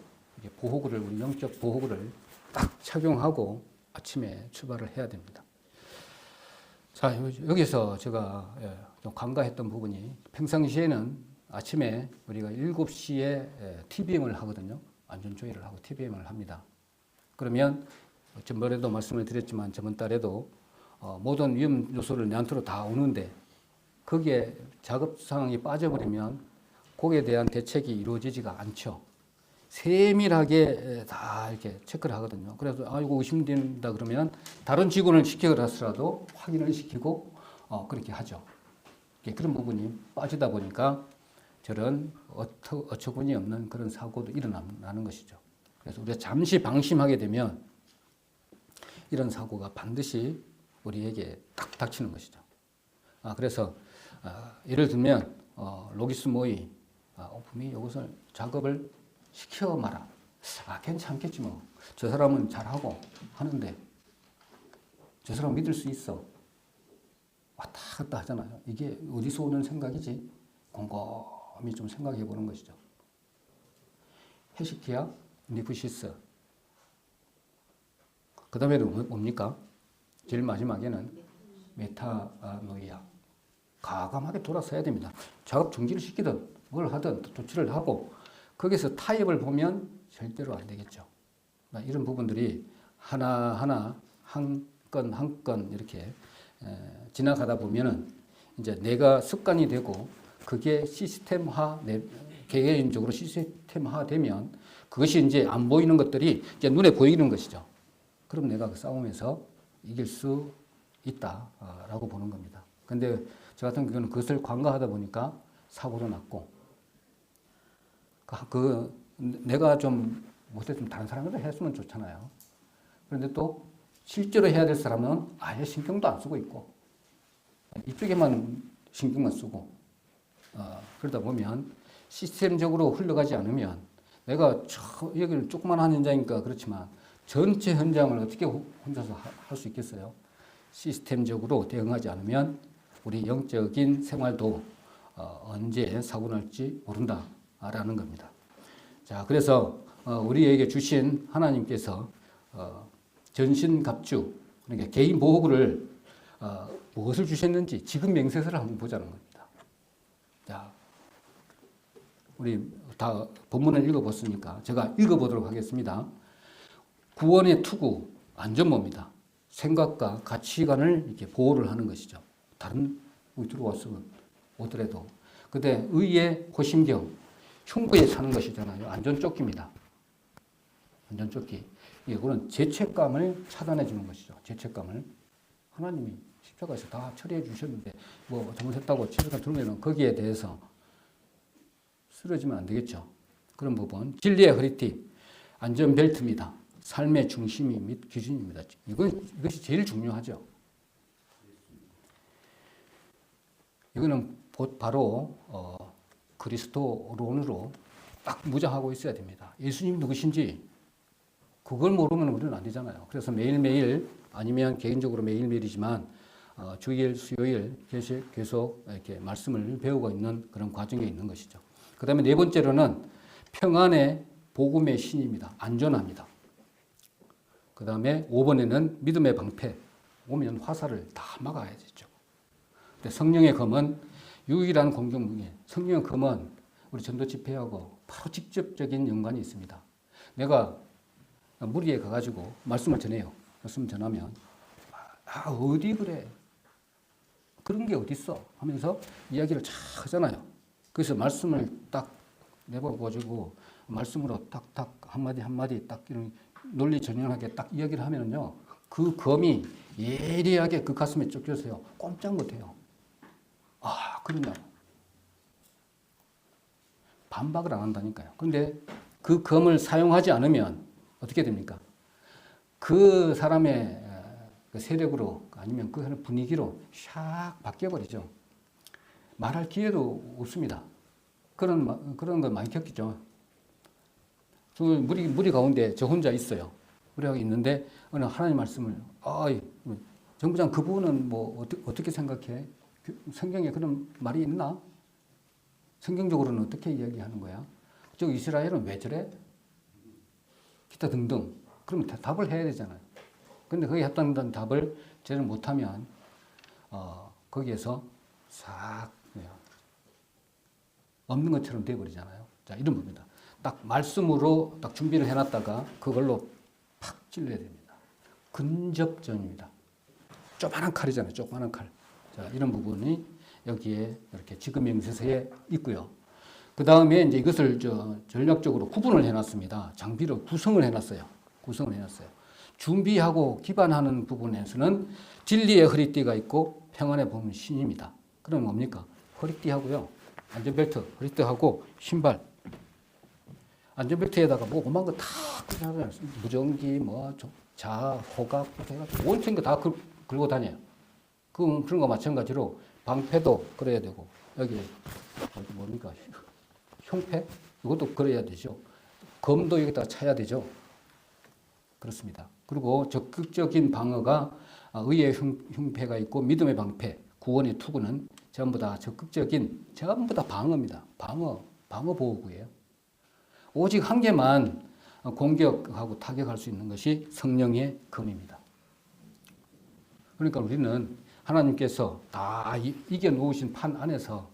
보호구를, 우리 영적 보호구를 딱 착용하고 아침에 출발을 해야 됩니다. 자, 여기서 제가 좀 간과했던 부분이, 평상시에는 아침에 우리가 7시에 TBM을 하거든요. 안전조회를 하고 TBM을 합니다. 그러면 전번에도 말씀을 드렸지만 저번 달에도 모든 위험 요소를 내한테로 다 오는데 거기에 작업 상황이 빠져버리면 거기에 대한 대책이 이루어지지가 않죠. 세밀하게 다 이렇게 체크를 하거든요. 그래서 이거 의심된다 그러면 다른 직원을 시켜서라도 확인을 시키고 그렇게 하죠. 그런 부분이 빠지다 보니까 저런 어처구니 없는 그런 사고도 일어나는 것이죠. 그래서 우리가 잠시 방심하게 되면 이런 사고가 반드시 우리에게 딱 닥치는 것이죠. 그래서 예를 들면 로기스 모이 분명히 이것을 작업을 시켜 마라. 괜찮겠지 뭐. 저 사람은 잘하고 하는데 저 사람 믿을 수 있어. 왔다 갔다 하잖아요. 이게 어디서 오는 생각이지? 곰곰이 좀 생각해 보는 것이죠. 헤시키야 니프시스. 그 다음에는 뭡니까? 제일 마지막에는 메타노이아. 과감하게 돌아서야 됩니다. 작업 중지를 시키든 뭘 하든 조치를 하고, 거기서 타협을 보면 절대로 안 되겠죠. 이런 부분들이 하나하나 한 건 이렇게 지나가다 보면은 이제 내가 습관이 되고, 그게 시스템화, 개개인적으로 시스템화 되면 그것이 이제 안 보이는 것들이 이제 눈에 보이는 것이죠. 그럼 내가 그 싸움에서 이길 수 있다라고 보는 겁니다. 근데 저 같은 경우는 그것을 간과하다 보니까 사고도 났고, 내가 좀 못했으면 다른 사람들 했으면 좋잖아요. 그런데 또 실제로 해야 될 사람은 아예 신경도 안 쓰고 있고, 이쪽에만 신경만 쓰고, 그러다 보면 시스템적으로 흘러가지 않으면, 내가 여기는 조그만한 현장이니까 그렇지만 전체 현장을 어떻게 혼자서 할 수 있겠어요? 시스템적으로 대응하지 않으면 우리 영적인 생활도 언제 사고 날지 모른다라는 겁니다. 자, 그래서 우리에게 주신 하나님께서 전신갑주, 그러니까 개인 보호구를 무엇을 주셨는지 지금 명세서를 한번 보자는 겁니다. 자, 우리 다 본문을 읽어봤으니까 제가 읽어보도록 하겠습니다. 구원의 투구, 안전모입니다. 생각과 가치관을 이렇게 보호를 하는 것이죠. 다른 들어왔으면 오더라도. 근데 의의 호심경, 흉부에 사는 것이잖아요. 안전조끼입니다. 안전조끼. 이거는 죄책감을 차단해 주는 것이죠. 죄책감을. 하나님이 십자가에서 다 처리해 주셨는데 뭐 잘못했다고 죄책감 들면 거기에 대해서 쓰러지면 안 되겠죠. 그런 부분. 진리의 허리띠, 안전벨트입니다. 삶의 중심이 및 기준입니다. 이것이 제일 중요하죠. 이거는 바로 그리스도론으로 딱 무장하고 있어야 됩니다. 예수님 누구신지 그걸 모르면 우리는 안 되잖아요. 그래서 매일매일 아니면 개인적으로 매일매일이지만 주일, 수요일 계속 이렇게 말씀을 배우고 있는 그런 과정에 있는 것이죠. 그 다음에 네 번째로는 평안의 복음의 신입니다. 안전합니다. 그 다음에 5번에는 믿음의 방패. 오면 화살을 다 막아야 되죠. 근데 성령의 검은 유일한 공격무기. 성령의 검은 우리 전도 집회하고 바로 직접적인 연관이 있습니다. 내가 무리에 가가지고 말씀을 전해요. 말씀을 전하면 어디 그래? 그런 게 어딨어? 하면서 이야기를 쫙 하잖아요. 그래서 말씀을 딱 내버려가지고 말씀으로 딱딱 한마디 딱 이런 논리정연하게 딱 이야기를 하면은요, 그 검이 예리하게 그 가슴에 쫓겨서요, 꼼짝 못해요. 그러냐고. 반박을 안 한다니까요. 근데 그 검을 사용하지 않으면 어떻게 됩니까? 그 사람의 그 세력으로 아니면 그 분위기로 샥 바뀌어버리죠. 말할 기회도 없습니다. 그런 거 많이 겪죠. 무리 가운데 저 혼자 있어요. 우리가 있는데 어느 하나님 말씀을 정부장 그 부분은 뭐 어떻게 생각해? 성경에 그런 말이 있나? 성경적으로는 어떻게 이야기하는 거야? 저 이스라엘은 왜 저래? 기타 등등. 그러면 답을 해야 되잖아요. 근데 거기 했던 답을 제대로 못하면 거기에서 싹 없는 것처럼 돼버리잖아요. 자, 이런 겁니다. 딱 말씀으로 딱 준비를 해놨다가 그걸로 팍 찔러야 됩니다. 근접전입니다. 조그마한 칼이잖아요. 조그마한 칼. 자, 이런 부분이 여기에 이렇게 지금 명세서에 있고요. 그 다음에 이제 이것을 전략적으로 구분을 해놨습니다. 장비로 구성을 해놨어요. 준비하고 기반하는 부분에서는 진리의 허리띠가 있고 평안의 복음의 신입니다. 그럼 뭡니까? 허리띠하고요. 안전벨트, 허리띠하고 신발. 안전벨트에다가 뭐 오만 거 다 그냥 무전기, 호각 해가지고 온통 다 걸고 다녀요. 그런 거 마찬가지로 방패도 그래야 되고 여기 뭡니까? 흉패? 이것도 그래야 되죠. 검도 여기다 차야 되죠. 그렇습니다. 그리고 적극적인 방어가 의의 흉패가 있고 믿음의 방패, 구원의 투구는 전부 다 전부 다 방어입니다. 방어 보호구예요. 오직 한 개만 공격하고 타격할 수 있는 것이 성령의 검입니다. 그러니까 우리는 하나님께서 다 이겨놓으신 판 안에서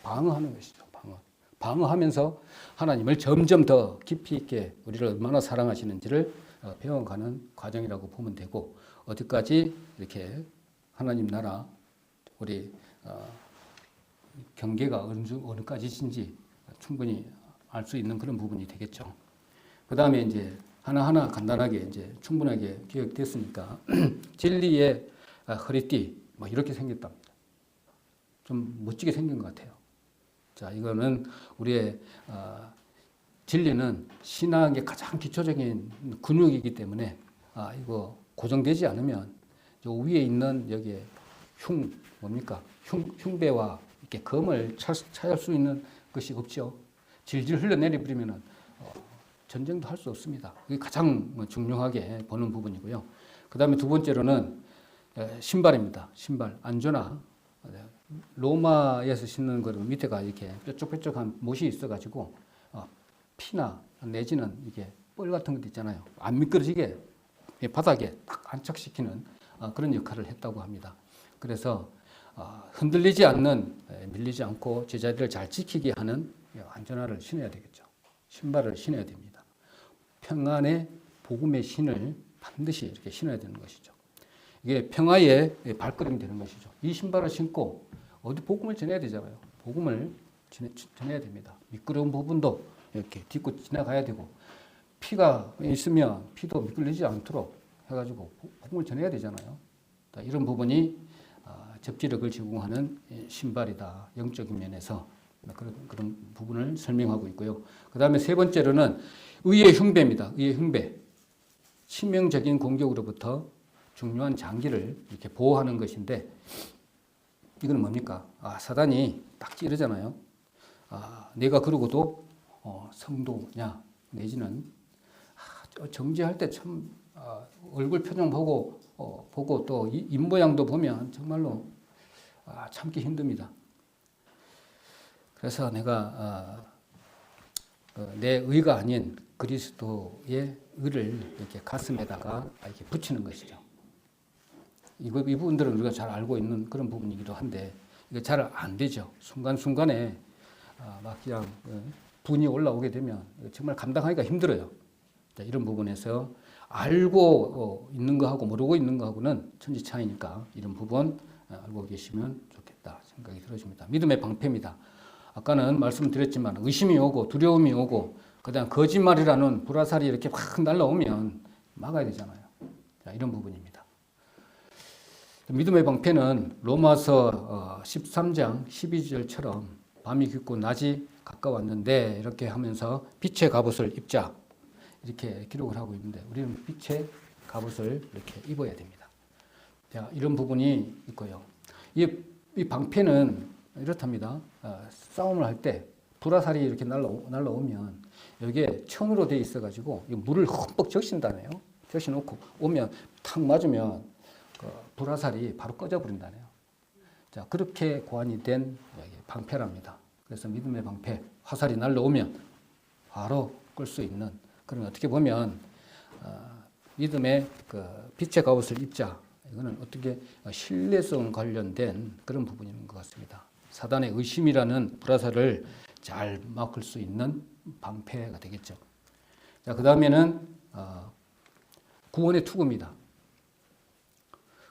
방어하는 것이죠. 방어하면서 하나님을 점점 더 깊이 있게 우리를 얼마나 사랑하시는지를 배워가는 과정이라고 보면 되고, 어디까지 이렇게 하나님 나라 우리 경계가 어느까지인지 충분히 알 수 있는 그런 부분이 되겠죠. 그 다음에 이제 하나하나 간단하게 이제 충분하게 기억됐으니까 진리의 허리띠 이렇게 생겼답니다. 좀 멋지게 생긴 것 같아요. 자, 이거는 우리의 진리는 신앙의 가장 기초적인 근육이기 때문에 이거 고정되지 않으면 저 위에 있는 여기에 흉배와 이렇게 검을 차할 수 있는 것이 없죠. 질질 흘러내려 버리면은 전쟁도 할 수 없습니다. 이게 가장 중요하게 보는 부분이고요. 그 다음에 두 번째로는 신발입니다. 신발, 안조나 로마에서 신는 거는 밑에가 이렇게 뾰족뾰족한 못이 있어가지고 피나 내지는 이게 뻘 같은 것도 있잖아요. 안 미끄러지게 바닥에 딱 안착시키는 그런 역할을 했다고 합니다. 그래서 흔들리지 않는, 밀리지 않고 제자리를 잘 지키게 하는 안전화를 신어야 되겠죠. 신발을 신어야 됩니다. 평안의 복음의 신을 반드시 이렇게 신어야 되는 것이죠. 이게 평화의 발걸음이 되는 것이죠. 이 신발을 신고 어디 복음을 전해야 되잖아요. 복음을 전해야 됩니다. 미끄러운 부분도 이렇게 딛고 지나가야 되고, 피가 있으면 피도 미끌리지 않도록 해가지고 복음을 전해야 되잖아요. 이런 부분이 접지력을 제공하는 신발이다. 영적인 면에서 그런 부분을 설명하고 있고요. 그 다음에 세 번째로는 의의 흉배입니다. 의의 흉배. 치명적인 공격으로부터 중요한 장기를 이렇게 보호하는 것인데, 이건 뭡니까? 사단이 딱 찌르잖아요. 내가 그러고도 성도냐, 내지는 정죄할 때 참 얼굴 표정 보고 또 입모양도 보면 정말로 참기 힘듭니다. 그래서 내가 내 의가 아닌 그리스도의 의를 이렇게 가슴에다가 이렇게 붙이는 것이죠. 이 부분들은 우리가 잘 알고 있는 그런 부분이기도 한데, 이게 잘 안 되죠. 순간순간에 막 그냥 분이 올라오게 되면 정말 감당하기가 힘들어요. 이런 부분에서 알고 있는 거하고 모르고 있는 거하고는 천지 차이니까 이런 부분 알고 계시면 좋겠다 생각이 들어집니다. 믿음의 방패입니다. 아까는 말씀드렸지만 의심이 오고 두려움이 오고 그다음 거짓말이라는 불화살이 이렇게 확 날라오면 막아야 되잖아요. 이런 부분입니다. 믿음의 방패는 로마서 13장 12절처럼 밤이 깊고 낮이 가까웠는데 이렇게 하면서 빛의 갑옷을 입자 이렇게 기록을 하고 있는데, 우리는 빛의 갑옷을 이렇게 입어야 됩니다. 자, 이런 부분이 있고요. 이 방패는 이렇답니다. 싸움을 할 때 불화살이 이렇게 날라오면 여기에 천으로 되어 있어가지고 물을 흠뻑 적신다네요. 적셔놓고 오면 탁 맞으면 그 불화살이 바로 꺼져버린다네요. 자, 그렇게 고안이 된 방패랍니다. 그래서 믿음의 방패, 화살이 날라오면 바로 끌 수 있는, 그러면 어떻게 보면 믿음의 그 빛의 갑옷을 입자, 이거는 어떻게 신뢰성 관련된 그런 부분인 것 같습니다. 사단의 의심이라는 불화살을 잘 막을 수 있는 방패가 되겠죠. 자, 그 다음에는 구원의 투구입니다.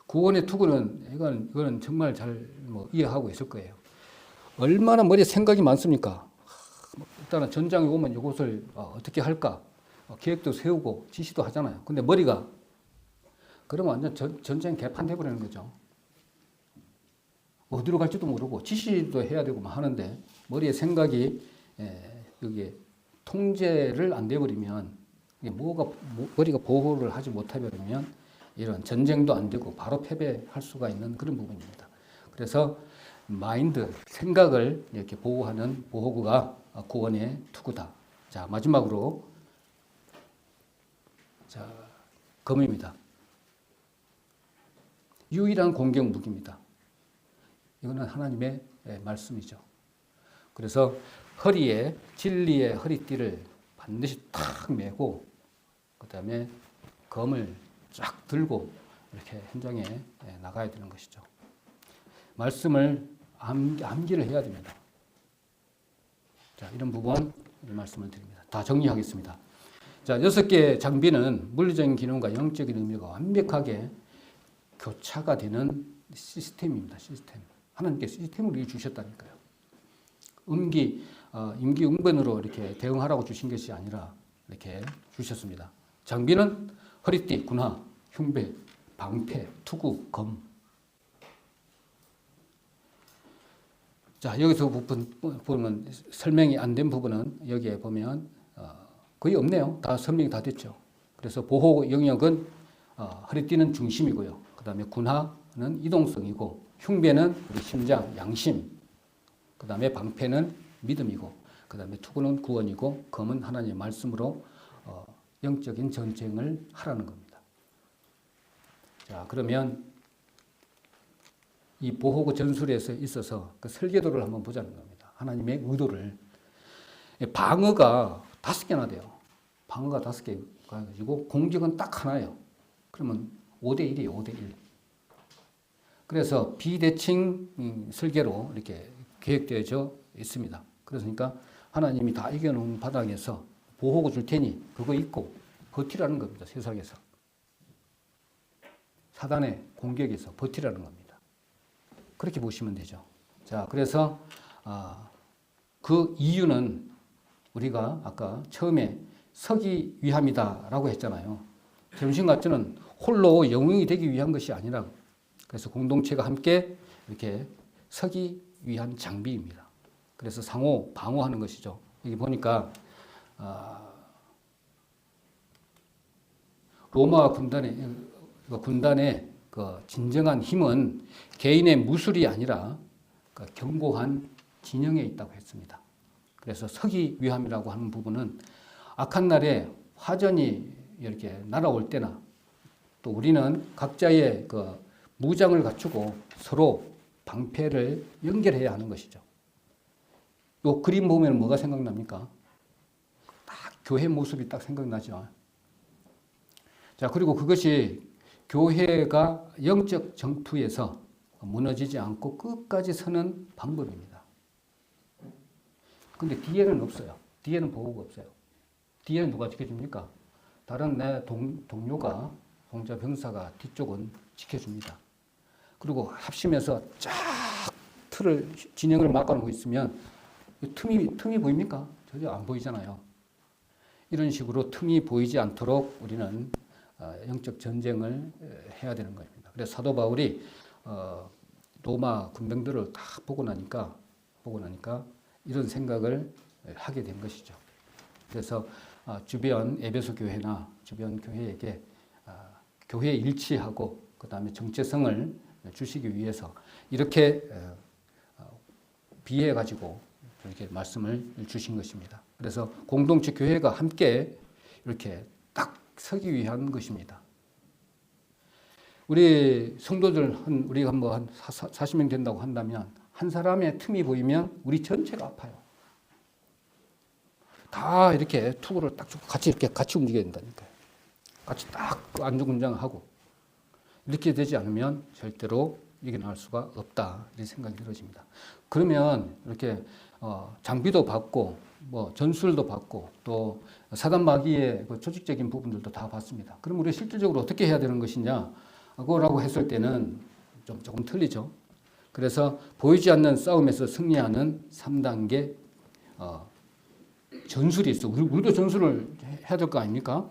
구원의 투구는 이거는 정말 잘 이해하고 있을 거예요. 얼마나 머리에 생각이 많습니까? 일단은 전장에 오면 이것을 어떻게 할까? 계획도 세우고 지시도 하잖아요. 근데 머리가 그러면 완전 전쟁 개판돼 버리는 거죠. 어디로 갈지도 모르고 지시도 해야 되고 막 하는데 머리에 생각이 여기에 통제를 안 돼 버리면 머리가 보호를 하지 못해 버리면 이런 전쟁도 안 되고 바로 패배할 수가 있는 그런 부분입니다. 그래서 마인드, 생각을 이렇게 보호하는 보호구가 구원의 투구다. 자, 마지막으로 검입니다. 유일한 공격 무기입니다. 이거는 하나님의 말씀이죠. 그래서 허리에 진리의 허리띠를 반드시 탁 메고 그 다음에 검을 쫙 들고 이렇게 현장에 나가야 되는 것이죠. 말씀을 암기를 해야 됩니다. 자, 이런 부분 말씀을 드립니다. 다 정리하겠습니다. 자, 6개 장비는 물리적인 기능과 영적인 의미가 완벽하게 교차가 되는 시스템입니다. 시스템. 하나님께 시스템을 주셨다니까요. 임기응변으로 이렇게 대응하라고 주신 것이 아니라 이렇게 주셨습니다. 장비는 허리띠, 군화, 흉배, 방패, 투구, 검. 자, 여기서 보면 설명이 안 된 부분은 여기에 보면 거의 없네요. 다 설명이 다 됐죠. 그래서 보호 영역은 허리띠는 중심이고요. 그 다음에 군화는 이동성이고, 흉배는 우리 심장, 양심, 그 다음에 방패는 믿음이고, 그 다음에 투구는 구원이고, 검은 하나님의 말씀으로 영적인 전쟁을 하라는 겁니다. 자, 그러면 이 보호구 전술에 있어서 그 설계도를 한번 보자는 겁니다. 하나님의 의도를. 방어가 5개나 돼요. 방어가 5개가 가지고 공격은 딱 하나예요. 그러면 5대1이에요. 5대1. 그래서 비대칭 설계로 이렇게 계획되어져 있습니다. 그러니까 하나님이 다 이겨놓은 바닥에서 보호구 줄 테니 그거 입고 버티라는 겁니다. 세상에서. 사단의 공격에서 버티라는 겁니다. 그렇게 보시면 되죠. 자, 그래서 그 이유는 우리가 아까 처음에 서기 위함이다라고 했잖아요. 점심같이는 홀로 영웅이 되기 위한 것이 아니라, 그래서 공동체가 함께 이렇게 서기 위한 장비입니다. 그래서 상호 방어하는 것이죠. 여기 보니까 로마 군단의 그 진정한 힘은 개인의 무술이 아니라 그 견고한 진영에 있다고 했습니다. 그래서 서기 위함이라고 하는 부분은 악한 날에 화전이 이렇게 날아올 때나 또 우리는 각자의 그 무장을 갖추고 서로 방패를 연결해야 하는 것이죠. 요 그림 보면 뭐가 생각납니까? 딱 교회 모습이 딱 생각나죠. 자, 그리고 그것이 교회가 영적 정투에서 무너지지 않고 끝까지 서는 방법입니다. 근데 뒤에는 없어요. 뒤에는 보호가 없어요. 뒤에는 누가 지켜줍니까? 다른 내 동료가, 동자 병사가 뒤쪽은 지켜줍니다. 그리고 합심해서 쫙 진영을 막아놓고 있으면 틈이 보입니까? 전혀 안 보이잖아요. 이런 식으로 틈이 보이지 않도록 우리는 영적 전쟁을 해야 되는 겁니다. 그래서 사도 바울이 로마 군병들을 다 보고 나니까 이런 생각을 하게 된 것이죠. 그래서 주변 에베소 교회나 주변 교회에게 교회 일치하고 그 다음에 정체성을 주시기 위해서 이렇게 비해 가지고 이렇게 말씀을 주신 것입니다. 그래서 공동체 교회가 함께 이렇게 딱 서기 위한 것입니다. 우리 성도들 우리가 뭐 한 40명 된다고 한다면 한 사람의 틈이 보이면 우리 전체가 아파요. 다 이렇게 투구를 딱 주고 같이 움직여야 된다니까요. 같이 딱 안전군장하고 이렇게 되지 않으면 절대로 이겨나갈 수가 없다, 이런 생각이 들어집니다. 그러면 이렇게 장비도 받고 뭐 전술도 받고 또 사단 마귀의 그 조직적인 부분들도 다 받습니다. 그럼 우리 실질적으로 어떻게 해야 되는 것이냐라고 했을 때는 조금 틀리죠. 그래서 보이지 않는 싸움에서 승리하는 3단계 전술이 있어. 우리도 전술을 해야 될 거 아닙니까?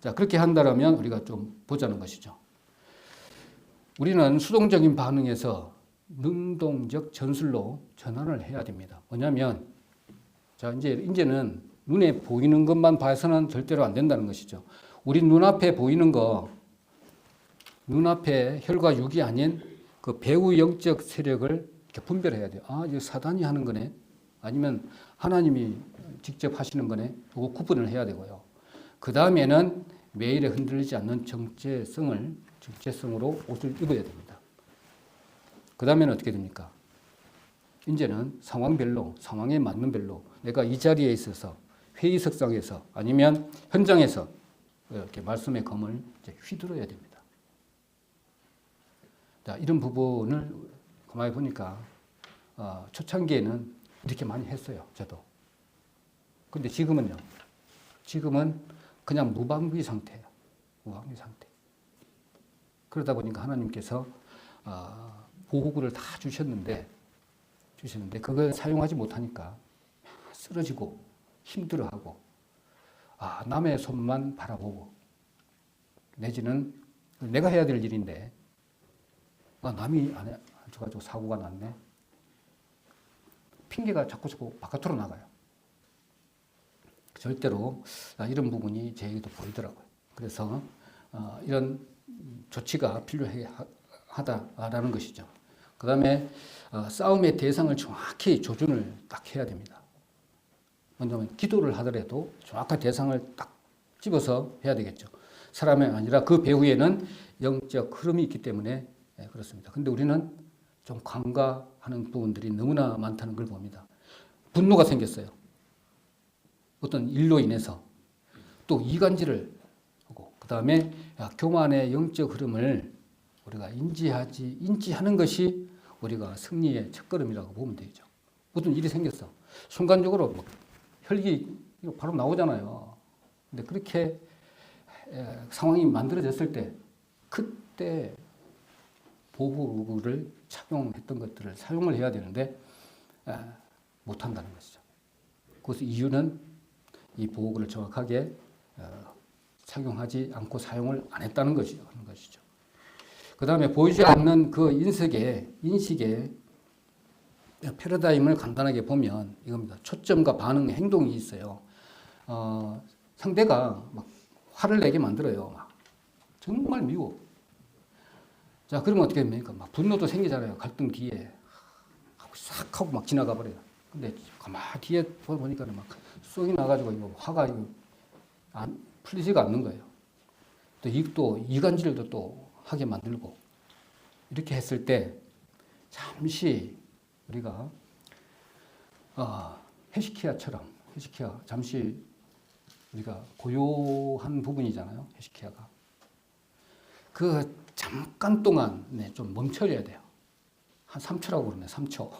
자, 그렇게 한다면 우리가 좀 보자는 것이죠. 우리는 수동적인 반응에서 능동적 전술로 전환을 해야 됩니다. 뭐냐면, 자, 이제는 눈에 보이는 것만 봐서는 절대로 안 된다는 것이죠. 우리 눈앞에 보이는 거, 눈앞에 혈과 육이 아닌 그 배후 영적 세력을 이렇게 분별해야 돼요. 아, 이거 사단이 하는 거네. 아니면 하나님이 직접 하시는 거네. 그거 구분을 해야 되고요. 그 다음에는 매일에 흔들리지 않는 정체성으로 옷을 입어야 됩니다. 그 다음에는 어떻게 됩니까? 이제는 상황에 맞는 별로 내가 이 자리에 있어서 회의석상에서 아니면 현장에서 이렇게 말씀의 검을 휘둘러야 됩니다. 자, 이런 부분을 가만히 보니까 초창기에는 이렇게 많이 했어요. 저도. 근데 지금은 그냥 무방비 상태예요. 무방비 상태. 그러다 보니까 하나님께서 보호구를 다 주셨는데 그걸 사용하지 못하니까 쓰러지고 힘들어하고 남의 손만 바라보고 내지는 내가 해야 될 일인데 남이 안 해가지고 사고가 났네. 핑계가 자꾸 바깥으로 나가요. 절대로 이런 부분이 제에게도 보이더라고요. 그래서 이런 조치가 필요하다라는 것이죠. 그 다음에 싸움의 대상을 정확히 조준을 딱 해야 됩니다. 뭐냐면 기도를 하더라도 정확한 대상을 딱 집어서 해야 되겠죠. 사람이 아니라 그 배후에는 영적 흐름이 있기 때문에 그렇습니다. 근데 우리는 좀 간과하는 부분들이 너무나 많다는 걸 봅니다. 분노가 생겼어요. 어떤 일로 인해서 또 이간질을 하고 그 다음에 교만의 영적 흐름을 우리가 인지하는 것이 우리가 승리의 첫걸음이라고 보면 되죠. 어떤 일이 생겼어. 순간적으로 혈기 바로 나오잖아요. 근데 그렇게 상황이 만들어졌을 때 그때 보호구를 착용했던 것들을 사용을 해야 되는데 못한다는 것이죠. 그래서 이유는 이 보호구를 정확하게 착용하지 않고 사용을 안 했다는 것이죠. 그 다음에 보이지 않는 그 인식의 패러다임을 간단하게 보면 이겁니다. 초점과 반응, 행동이 있어요. 상대가 막 화를 내게 만들어요. 막 정말 미워. 자, 그러면 어떻게 됩니까? 막 분노도 생기잖아요. 갈등 뒤에. 싹 하고 막 지나가 버려요. 근데 가만히 뒤에 보니까 막 쏙이 나가지고 이거 화가 풀리지가 않는 거예요. 또 이간질도 또 하게 만들고. 이렇게 했을 때 잠시 우리가 헤시키야처럼 헤시키야 잠시 우리가 고요한 부분이잖아요. 헤시키야가 그 잠깐 동안 좀 멈춰야 돼요. 한 3초라고 그러네. 3초.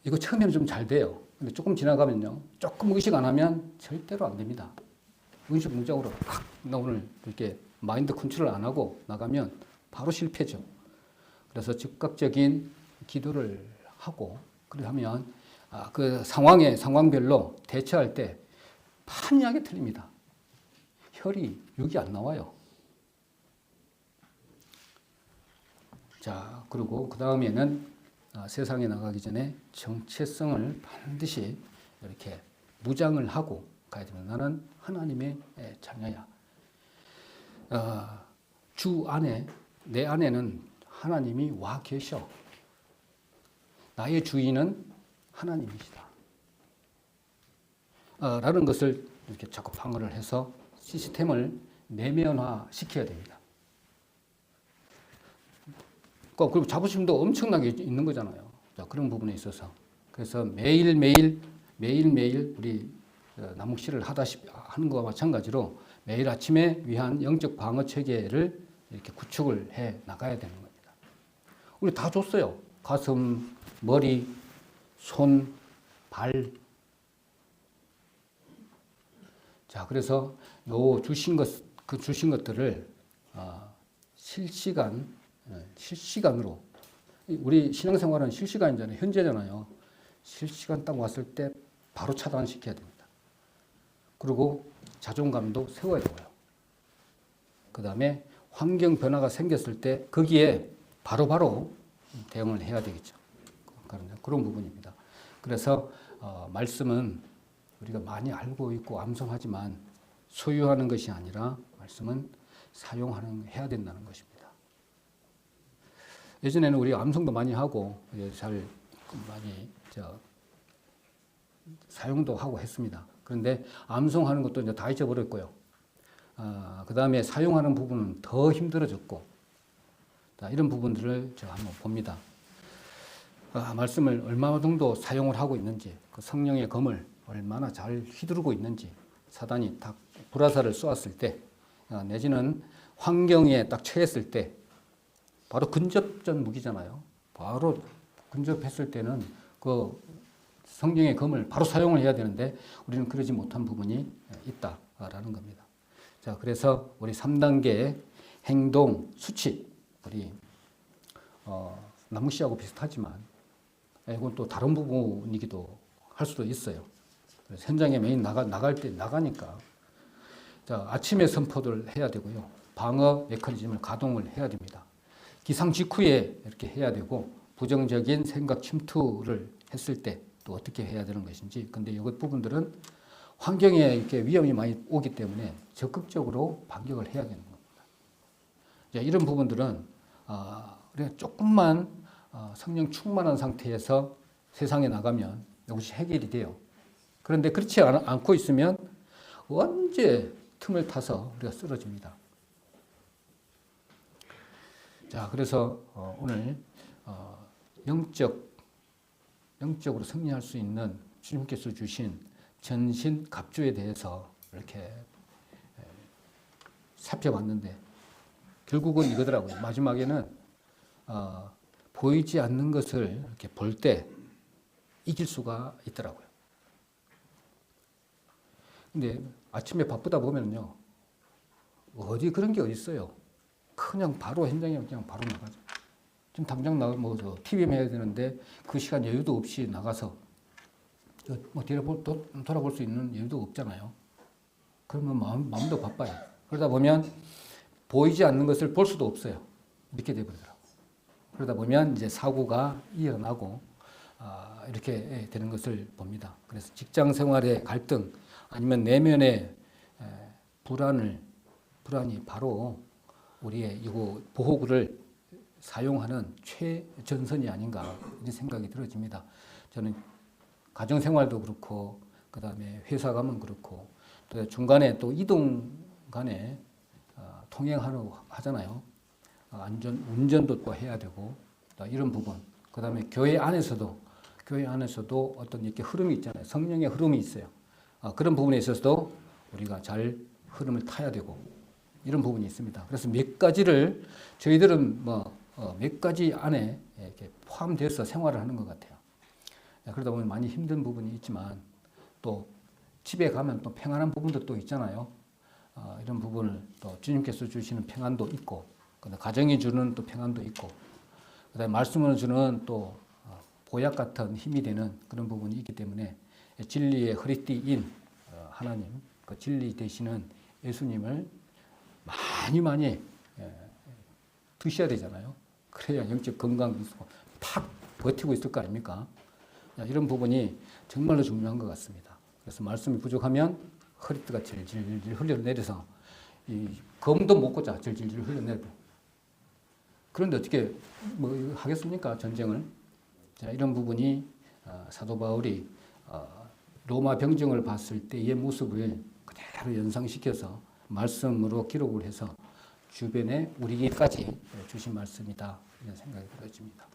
이거 처음에는 좀 잘 돼요. 근데 조금 지나가면요. 조금 의식 안 하면 절대로 안 됩니다. 의식 무작으로 나 오늘 이렇게 마인드 컨트롤 안 하고 나가면 바로 실패죠. 그래서 즉각적인 기도를 하고 그러면 그 상황별로 대처할 때 판이하게 틀립니다. 욕이 안 나와요. 자, 그리고 그 다음에는 세상에 나가기 전에 정체성을 반드시 이렇게 무장을 하고 가야 됩니다. 나는 하나님의 자녀야. 내 안에는 하나님이 와 계셔. 나의 주인은 하나님이시다. 라는 것을 이렇게 자꾸 방어를 해서 시스템을 내면화 시켜야 됩니다. 그리고 자부심도 엄청나게 있는 거잖아요. 자, 그런 부분에 있어서. 그래서 매일매일 우리 남욱시를 하는 것과 마찬가지로 매일 아침에 위한 영적 방어 체계를 이렇게 구축을 해 나가야 되는 겁니다. 우리 다 줬어요. 가슴, 머리, 손, 발. 자, 그래서 주신 것들을 실시간으로 우리 신앙생활은 실시간이잖아요. 현재잖아요. 실시간 딱 왔을 때 바로 차단시켜야 됩니다. 그리고 자존감도 세워야 되고요. 그 다음에 환경 변화가 생겼을 때 거기에 바로바로 대응을 해야 되겠죠. 그런 부분입니다. 그래서 말씀은 우리가 많이 알고 있고 암송하지만 소유하는 것이 아니라 말씀은 해야 된다는 것입니다. 예전에는 우리 암송도 많이 하고 많이 사용도 하고 했습니다. 그런데 암송하는 것도 이제 다 잊어버렸고요. 그 다음에 사용하는 부분은 더 힘들어졌고, 이런 부분들을 제가 한번 봅니다. 말씀을 얼마 정도 사용을 하고 있는지, 그 성령의 검을 얼마나 잘 휘두르고 있는지, 사단이 딱 불화살을 쏘았을 때, 내지는 환경에 딱 처했을 때, 바로 근접전 무기잖아요. 바로 근접했을 때는 그 성령의 검을 바로 사용을 해야 되는데 우리는 그러지 못한 부분이 있다라는 겁니다. 자, 그래서 우리 3단계 행동 수칙, 우리 남욱시하고 비슷하지만 이건 또 다른 부분이기도 할 수도 있어요. 현장에 매일 나갈 때 나가니까 자, 아침에 선포를 해야 되고요. 방어 메커니즘을 가동을 해야 됩니다. 기상 직후에 이렇게 해야 되고 부정적인 생각 침투를 했을 때 또 어떻게 해야 되는 것인지. 근데 이 부분들은 환경에 이렇게 위험이 많이 오기 때문에 적극적으로 반격을 해야 되는 겁니다. 자, 이런 부분들은 우리가 조금만 성령 충만한 상태에서 세상에 나가면 이것이 해결이 돼요. 그런데 그렇지 않고 있으면 언제 틈을 타서 우리가 쓰러집니다. 자, 그래서 오늘 영적으로 승리할 수 있는 주님께서 주신 전신 갑주에 대해서 이렇게 살펴봤는데 결국은 이거더라고요. 마지막에는 보이지 않는 것을 이렇게 볼 때 이길 수가 있더라고요. 근데 아침에 바쁘다 보면요, 어디 그런 게 어디 있어요. 그냥 바로 현장에 그냥 바로 나가죠. 지금 당장 나가 뭐저 TVM 해야 되는데 그 시간 여유도 없이 나가서 뭐 돌아볼 수 있는 여유도 없잖아요. 그러면 마음도 바빠요. 그러다 보면 보이지 않는 것을 볼 수도 없어요. 이렇게 돼버리더라고요. 그러다 보면 이제 사고가 일어나고 이렇게 되는 것을 봅니다. 그래서 직장 생활의 갈등 아니면 내면의 불안이 바로 우리의 이거 보호구를 사용하는 최전선이 아닌가 이런 생각이 들어집니다. 저는 가정생활도 그렇고 그 다음에 회사 가면 그렇고 또 중간에 또 이동 간에 통행하잖아요. 운전도 또 해야 되고 또 이런 부분. 그 다음에 교회 안에서도 어떤 이렇게 흐름이 있잖아요. 성령의 흐름이 있어요. 그런 부분에 있어서도 우리가 잘 흐름을 타야 되고 이런 부분이 있습니다. 그래서 몇 가지를 저희들은 몇 가지 안에 이렇게 포함되어서 생활을 하는 것 같아요. 그러다 보면 많이 힘든 부분이 있지만 또 집에 가면 또 평안한 부분도 또 있잖아요. 이런 부분을 또 주님께서 주시는 평안도 있고, 가정이 주는 또 평안도 있고, 그다음에 말씀을 주는 또 보약 같은 힘이 되는 그런 부분이 있기 때문에 진리의 허리띠인 하나님, 그 진리 되시는 예수님을 많이 드셔야 되잖아요. 그래야 영적 건강이 있고 탁 버티고 있을 거 아닙니까? 이런 부분이 정말로 중요한 것 같습니다. 그래서 말씀이 부족하면 허리띠가 질질 흘러내려서 이 검도 못 꽂아 질질 흘러내려. 그런데 어떻게 뭐 하겠습니까? 전쟁을. 자, 이런 부분이 사도 바울이 로마 병정을 봤을 때의 모습을 그대로 연상시켜서 말씀으로 기록을 해서 주변에 우리에게까지 주신 말씀이다 이런 생각이 들어집니다.